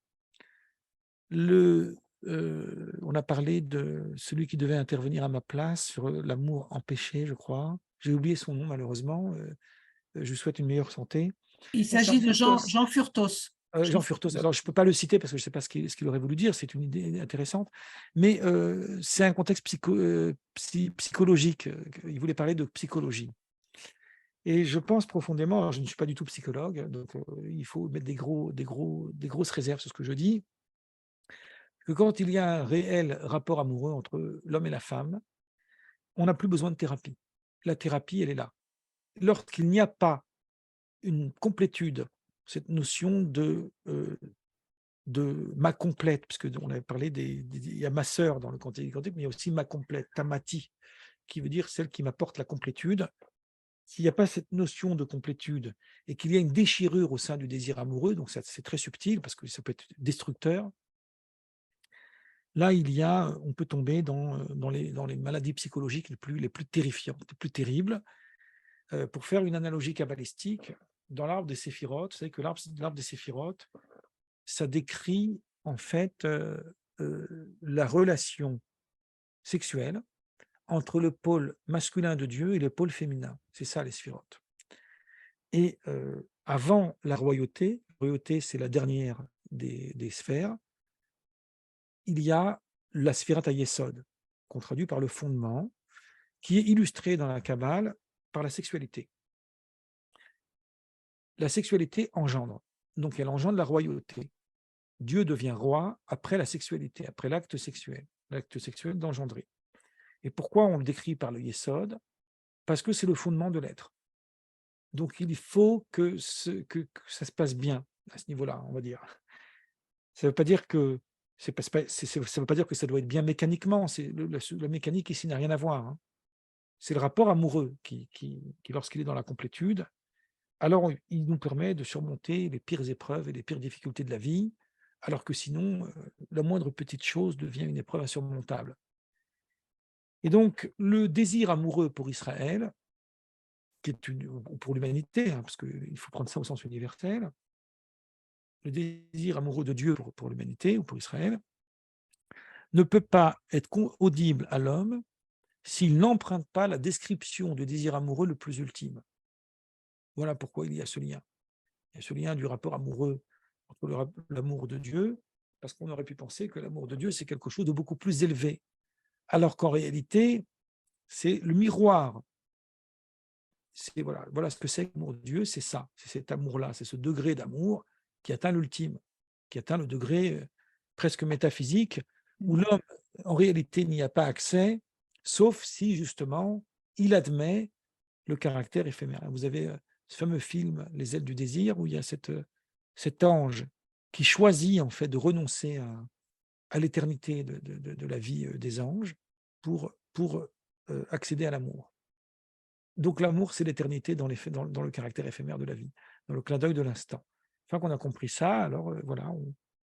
On a parlé de celui qui devait intervenir à ma place sur l'amour empêché, je crois. J'ai oublié son nom, malheureusement. Je lui souhaite une meilleure santé. Il s'agit de Furtos. Jean Furtos. Jean Furtos. Alors, je ne peux pas le citer parce que je ne sais pas ce qu'il aurait voulu dire. C'est une idée intéressante. Mais c'est un contexte psychologique. Il voulait parler de psychologie. Et je pense profondément, alors je ne suis pas du tout psychologue, donc il faut mettre des grosses réserves sur ce que je dis, que quand il y a un réel rapport amoureux entre l'homme et la femme, on n'a plus besoin de thérapie. La thérapie, elle est là. Lorsqu'il n'y a pas une complétude, cette notion de ma complète, puisque on avait parlé il y a ma sœur dans le Cantique des Cantiques, mais il y a aussi ma complète, tamati, qui veut dire celle qui m'apporte la complétude. S'il n'y a pas cette notion de complétude et qu'il y a une déchirure au sein du désir amoureux, donc c'est très subtil parce que ça peut être destructeur, là, on peut tomber dans les maladies psychologiques les plus terrifiantes, les plus terribles. Pour faire une analogie kabbalistique, dans l'arbre des séphirotes, vous savez que l'arbre des séphirotes, ça décrit en fait la relation sexuelle entre le pôle masculin de Dieu et le pôle féminin. C'est ça les sphirotes. Et avant la royauté c'est la dernière des sphères, il y a la sphirate Yesod, qu'on traduit par le fondement, qui est illustrée dans la Kabbale par la sexualité. La sexualité engendre, donc elle engendre la royauté. Dieu devient roi après la sexualité, après l'acte sexuel d'engendrer. Et pourquoi on le décrit par le Yesod? Parce que c'est le fondement de l'être. Donc il faut que ça se passe bien à ce niveau-là, on va dire. Ça ne veut pas dire que ça veut pas dire que ça doit être bien mécaniquement. La mécanique ici n'a rien à voir. Hein. C'est le rapport amoureux qui lorsqu'il est dans la complétude, alors il nous permet de surmonter les pires épreuves et les pires difficultés de la vie, alors que sinon, la moindre petite chose devient une épreuve insurmontable. Et donc, le désir amoureux pour Israël, ou pour l'humanité, hein, parce qu'il faut prendre ça au sens universel, le désir amoureux de Dieu pour l'humanité ou pour Israël, ne peut pas être audible à l'homme s'il n'emprunte pas la description du désir amoureux le plus ultime. Voilà pourquoi il y a ce lien. Il y a ce lien du rapport amoureux entre l'amour de Dieu, parce qu'on aurait pu penser que l'amour de Dieu, c'est quelque chose de beaucoup plus élevé, alors qu'en réalité, c'est le miroir. Voilà ce que c'est l'amour de Dieu, c'est ça, c'est cet amour-là, c'est ce degré d'amour qui atteint l'ultime, qui atteint le degré presque métaphysique, où l'homme, en réalité, n'y a pas accès, sauf si, justement, il admet le caractère éphémère. Vous avez ce fameux film, Les ailes du désir, où il y a cet ange qui choisit, en fait, de renoncer à l'éternité de la vie des anges pour accéder à l'amour. Donc l'amour, c'est l'éternité dans le caractère éphémère de la vie, dans le clin d'œil de l'instant. Une fois qu'on a compris ça, alors voilà,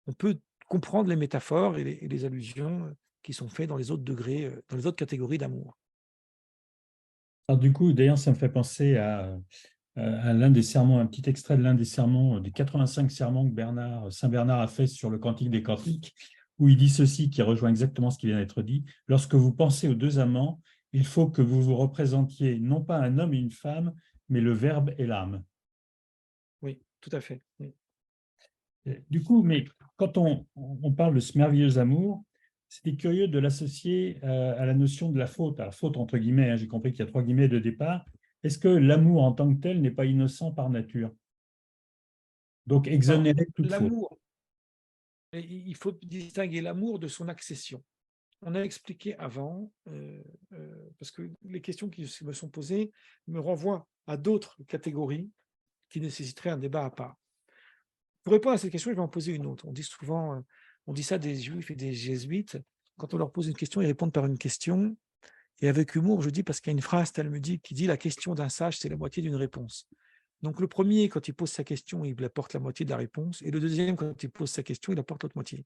on peut comprendre les métaphores et les allusions qui sont faites dans les autres degrés, dans les autres catégories d'amour. Alors du coup, d'ailleurs, ça me fait penser à l'un des sermons, un petit extrait de l'un des sermons, des 85 sermons que Saint Bernard a fait sur le Cantique des Cantiques, où il dit ceci, qui rejoint exactement ce qui vient d'être dit. Lorsque vous pensez aux deux amants, il faut que vous vous représentiez non pas un homme et une femme, mais le Verbe et l'âme. Oui, tout à fait. Oui. Du coup, mais quand on parle de ce merveilleux amour, c'était curieux de l'associer à la notion de la faute. Alors, faute entre guillemets, hein, j'ai compris qu'il y a 3 guillemets de départ. Est-ce que l'amour en tant que tel n'est pas innocent par nature? Donc, exonérer toute faute. L'amour, il faut distinguer l'amour de son accession. On a expliqué avant, parce que les questions qui me sont posées me renvoient à d'autres catégories qui nécessiteraient un débat à part. Pour répondre à cette question, je vais en poser une autre. On dit souvent, on dit ça des juifs et des jésuites, quand on leur pose une question, ils répondent par une question, et avec humour, je dis, parce qu'il y a une phrase talmudique qui dit « la question d'un sage, c'est la moitié d'une réponse ». Donc le premier, quand il pose sa question, il apporte la moitié de la réponse, et le deuxième, quand il pose sa question, il apporte l'autre moitié.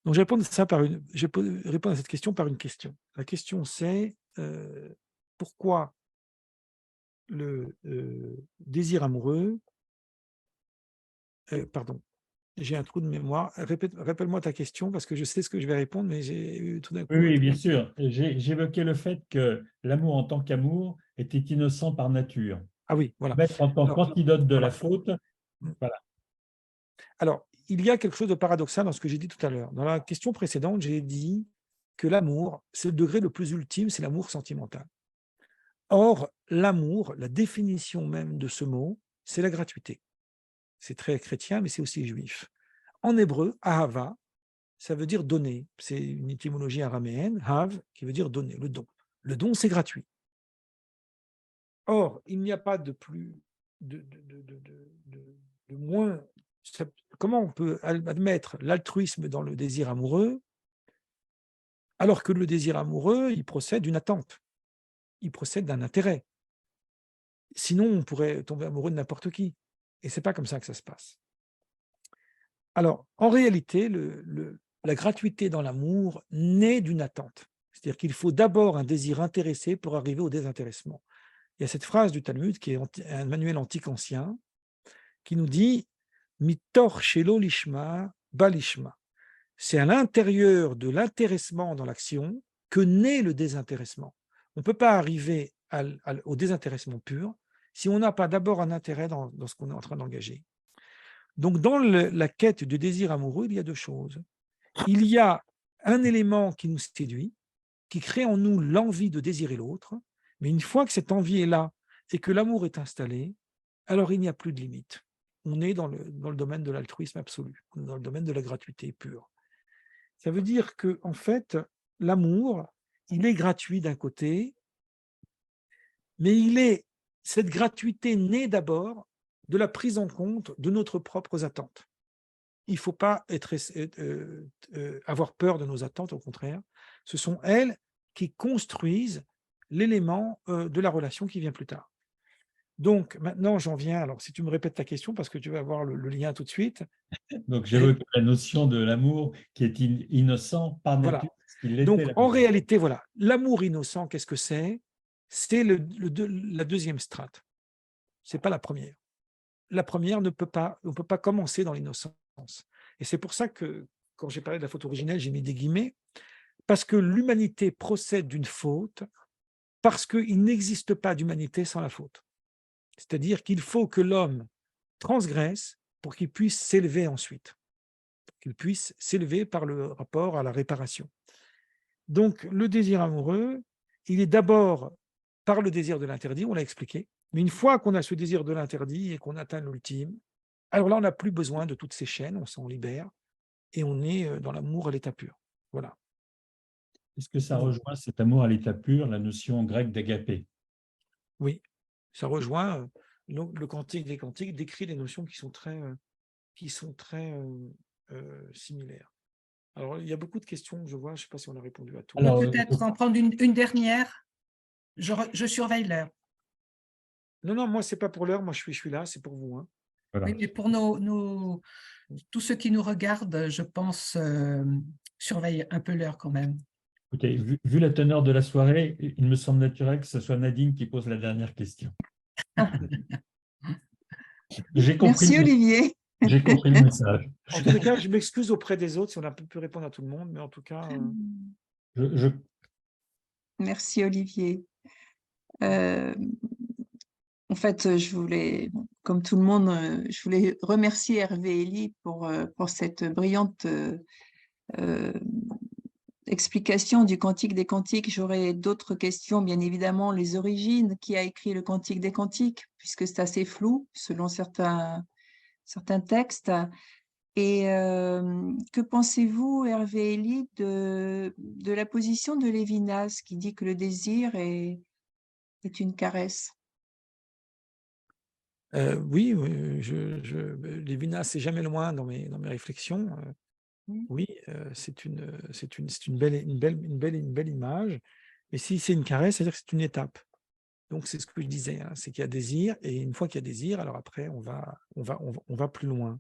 Donc je vais répondre à cette question par une question. La question c'est pourquoi le désir amoureux, pardon, j'ai un trou de mémoire. Rappelle-moi ta question parce que je sais ce que je vais répondre, mais j'ai eu tout d'un coup. Oui, bien sûr. J'évoquais le fait que l'amour en tant qu'amour était innocent par nature. Ah oui, voilà. Mettre en tant qu'antidote de la faute, voilà. Alors, il y a quelque chose de paradoxal dans ce que j'ai dit tout à l'heure. Dans la question précédente, j'ai dit que l'amour, c'est le degré le plus ultime, c'est l'amour sentimental. Or, l'amour, la définition même de ce mot, c'est la gratuité. C'est très chrétien, mais c'est aussi juif. En hébreu, ahava, ça veut dire donner. C'est une étymologie araméenne, hav, qui veut dire donner, le don. Le don, c'est gratuit. Or, il n'y a pas de moins. Comment on peut admettre l'altruisme dans le désir amoureux, alors que le désir amoureux, il procède d'une attente, il procède d'un intérêt. Sinon, on pourrait tomber amoureux de n'importe qui. Et ce n'est pas comme ça que ça se passe. Alors, en réalité, la gratuité dans l'amour naît d'une attente. C'est-à-dire qu'il faut d'abord un désir intéressé pour arriver au désintéressement. Il y a cette phrase du Talmud, qui est un manuel antique ancien, qui nous dit « Mitor shelo lishma balishma ». c'est à l'intérieur de l'intéressement dans l'action que naît le désintéressement. On ne peut pas arriver au désintéressement pur si on n'a pas d'abord un intérêt dans ce qu'on est en train d'engager. Donc, dans la quête du désir amoureux, il y a deux choses. Il y a un élément qui nous séduit, qui crée en nous l'envie de désirer l'autre, mais une fois que cette envie est là et que l'amour est installé, alors il n'y a plus de limite. On est dans le domaine de l'altruisme absolu, dans le domaine de la gratuité pure. Ça veut dire que, en fait, l'amour, il est gratuit d'un côté, mais cette gratuité naît d'abord de la prise en compte de nos propres attentes. Il ne faut pas avoir peur de nos attentes, au contraire. Ce sont elles qui construisent l'élément de la relation qui vient plus tard. Donc, maintenant, j'en viens, alors si tu me répètes ta question, parce que tu vas avoir le lien tout de suite. Donc, j'évoque la notion de l'amour qui est innocent par nature. Voilà. Donc, en réalité, voilà, l'amour innocent, qu'est-ce que c'est? C'est la deuxième strate. Ce n'est pas la première. La première, on ne peut pas commencer dans l'innocence. Et c'est pour ça que, quand j'ai parlé de la faute originelle, j'ai mis des guillemets, parce que l'humanité procède d'une faute, parce qu'il n'existe pas d'humanité sans la faute. C'est-à-dire qu'il faut que l'homme transgresse pour qu'il puisse s'élever ensuite, qu'il puisse s'élever par le rapport à la réparation. Donc, le désir amoureux, il est d'abord par le désir de l'interdit, on l'a expliqué, mais une fois qu'on a ce désir de l'interdit et qu'on atteint l'ultime, alors là, on n'a plus besoin de toutes ces chaînes, on s'en libère et on est dans l'amour à l'état pur. Voilà. Est-ce que ça rejoint cet amour à l'état pur, la notion grecque d'agapé? Oui, ça rejoint le Cantique des Cantiques décrit des notions qui sont très similaires. Alors, il y a beaucoup de questions, je vois, je ne sais pas si on a répondu à tout. Peut-être en prendre une dernière. Je surveille l'heure. Non, moi, ce n'est pas pour l'heure, moi, je suis là, c'est pour vous. Hein. Voilà. Oui, mais pour tous ceux qui nous regardent, je pense, surveille un peu l'heure quand même. Écoutez, vu la teneur de la soirée, il me semble naturel que ce soit Nadine qui pose la dernière question. Merci Olivier. J'ai compris le message. En tous les cas, je m'excuse auprès des autres si on n'a pas pu répondre à tout le monde, mais en tout cas… Merci Olivier. En fait, je voulais, comme tout le monde, je voulais remercier Hervé Elie pour cette brillante explication du Cantique des Cantiques. J'aurais d'autres questions, bien évidemment, les origines, qui a écrit le Cantique des Cantiques, puisque c'est assez flou selon certains textes. Et que pensez-vous, Hervé Elie, de la position de Lévinas, qui dit que le désir est une caresse? Oui, Lévinas, c'est jamais loin dans mes réflexions. Oui, c'est une belle image. Mais si c'est une caresse, c'est-à-dire que c'est une étape. Donc, c'est ce que je disais, hein, c'est qu'il y a désir, et une fois qu'il y a désir, alors après, on va plus loin.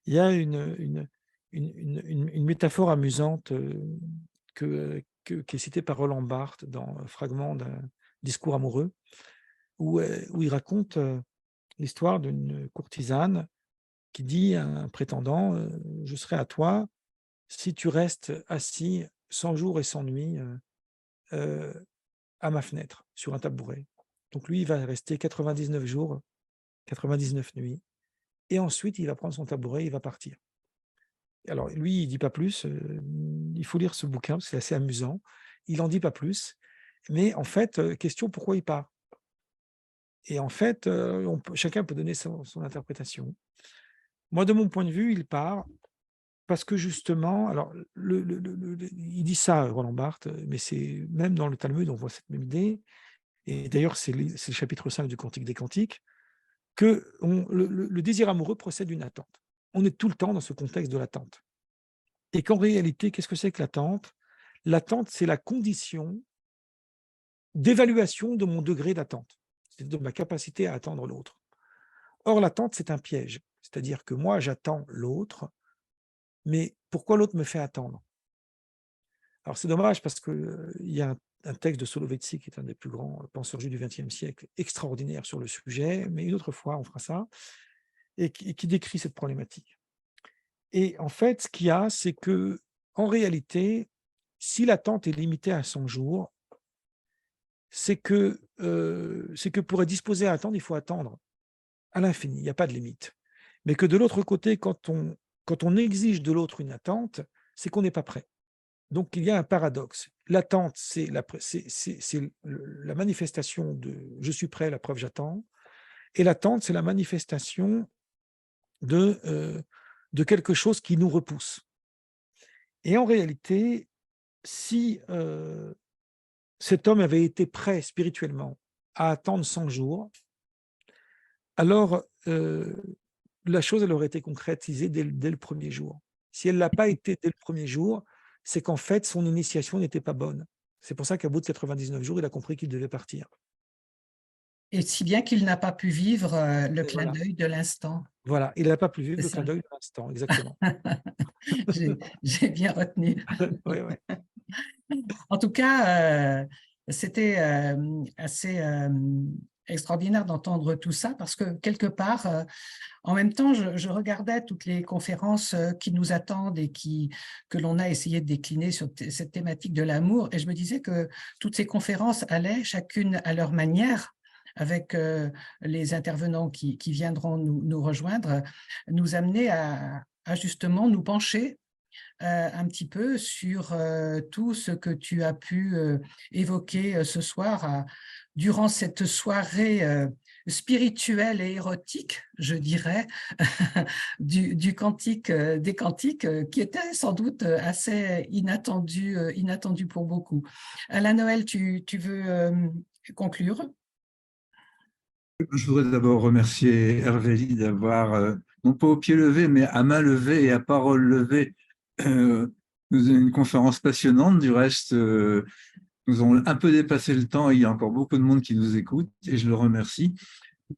Il y a une métaphore amusante qui est citée par Roland Barthes dans Fragment d'un discours amoureux, où il raconte l'histoire d'une courtisane qui dit à un prétendant « Je serai à toi si tu restes assis 100 jours et 100 nuits à ma fenêtre, sur un tabouret. » Donc lui, il va rester 99 jours, 99 nuits, et ensuite, il va prendre son tabouret, il va partir. Alors lui, il ne dit pas plus, il faut lire ce bouquin, parce que c'est assez amusant, il n'en dit pas plus, mais en fait, question, pourquoi il part? Et en fait, chacun peut donner son interprétation. Moi, de mon point de vue, il part parce que justement, alors il dit ça, Roland Barthes, mais c'est même dans le Talmud, on voit cette même idée, et d'ailleurs c'est le chapitre 5 du Cantique des Cantiques, que le désir amoureux procède d'une attente. On est tout le temps dans ce contexte de l'attente. Et qu'en réalité, qu'est-ce que c'est que l'attente? L'attente, c'est la condition d'évaluation de mon degré d'attente, c'est de ma capacité à attendre l'autre. Or, l'attente, c'est un piège. C'est-à-dire que moi, j'attends l'autre, mais pourquoi l'autre me fait attendre? Alors, c'est dommage parce qu'il y a un texte de Soloveitchik, qui est un des plus grands penseurs juifs du XXe siècle, extraordinaire sur le sujet, mais une autre fois, on fera ça, et qui décrit cette problématique. Et en fait, ce qu'il y a, c'est que en réalité, si l'attente est limitée à 100 jours, c'est que pour être disposé à attendre, il faut attendre à l'infini, il n'y a pas de limite. Mais que de l'autre côté, quand on exige de l'autre une attente, c'est qu'on n'est pas prêt. Donc il y a un paradoxe. L'attente, c'est la manifestation de « je suis prêt », la preuve j'attends, et l'attente, c'est la manifestation de quelque chose qui nous repousse. Et en réalité, si cet homme avait été prêt spirituellement à attendre 100 jours, alors la chose, elle aurait été concrétisée dès le premier jour. Si elle ne l'a pas été dès le premier jour, c'est qu'en fait, son initiation n'était pas bonne. C'est pour ça qu'à bout de 99 jours, il a compris qu'il devait partir. Et si bien qu'il n'a pas pu vivre le clin Voilà. d'œil de l'instant. Voilà, il n'a pas pu vivre C'est le ça. clin d'œil de l'instant, exactement. J'ai bien retenu. Ouais, ouais. En tout cas, c'était assez extraordinaire d'entendre tout ça parce que quelque part, en même temps, je regardais toutes les conférences qui nous attendent et que l'on a essayé de décliner sur cette thématique de l'amour. Et je me disais que toutes ces conférences allaient, chacune à leur manière, avec les intervenants qui viendront nous rejoindre, nous amener à justement nous pencher un petit peu sur tout ce que tu as pu évoquer ce soir durant cette soirée spirituelle et érotique, je dirais, du cantique des cantiques, qui était sans doute assez inattendu pour beaucoup. Alain Noël, tu veux conclure? Je voudrais d'abord remercier Hervé Lee d'avoir, non pas au pied levé, mais à main levée et à parole levée, nous donné une conférence passionnante. Du reste, nous avons un peu dépassé le temps et il y a encore beaucoup de monde qui nous écoute et je le remercie.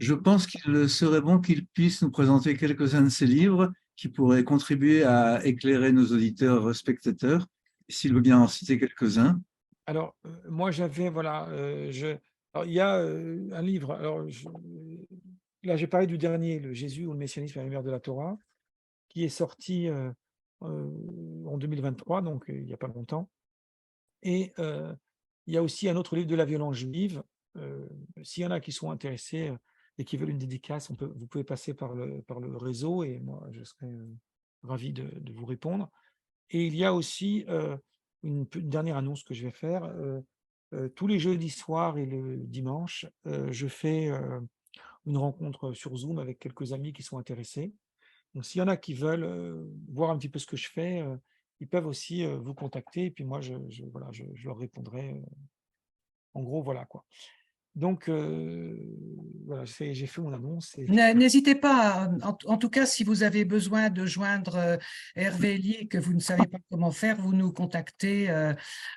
Je pense qu'il serait bon qu'il puisse nous présenter quelques-uns de ses livres qui pourraient contribuer à éclairer nos auditeurs spectateurs, s'il veut bien en citer quelques-uns. Alors, moi, j'avais, voilà, alors, il y a un livre, alors, là, j'ai parlé du dernier, le Jésus ou le messianisme à la lumière de la Torah, qui est sorti en 2023, donc il n'y a pas longtemps. Et il y a aussi un autre livre de la violence juive. S'il y en a qui sont intéressés et qui veulent une dédicace, vous pouvez passer par le réseau et moi, je serai ravi de vous répondre. Et il y a aussi une dernière annonce que je vais faire. Tous les jeudis soirs et le dimanche, je fais une rencontre sur Zoom avec quelques amis qui sont intéressés. Donc, s'il y en a qui veulent voir un petit peu ce que je fais, ils peuvent aussi vous contacter et puis moi, voilà, je leur répondrai. En gros, voilà quoi. Donc, voilà, j'ai fait mon annonce. N'hésitez pas, en tout cas, si vous avez besoin de joindre Hervé Ely et que vous ne savez pas comment faire, vous nous contactez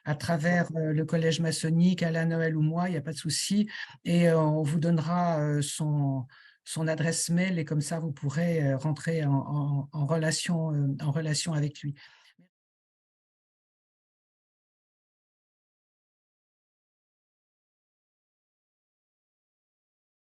à travers le collège maçonnique, Alain Noël ou moi, il n'y a pas de souci, et on vous donnera son adresse mail et comme ça, vous pourrez rentrer en relation avec lui.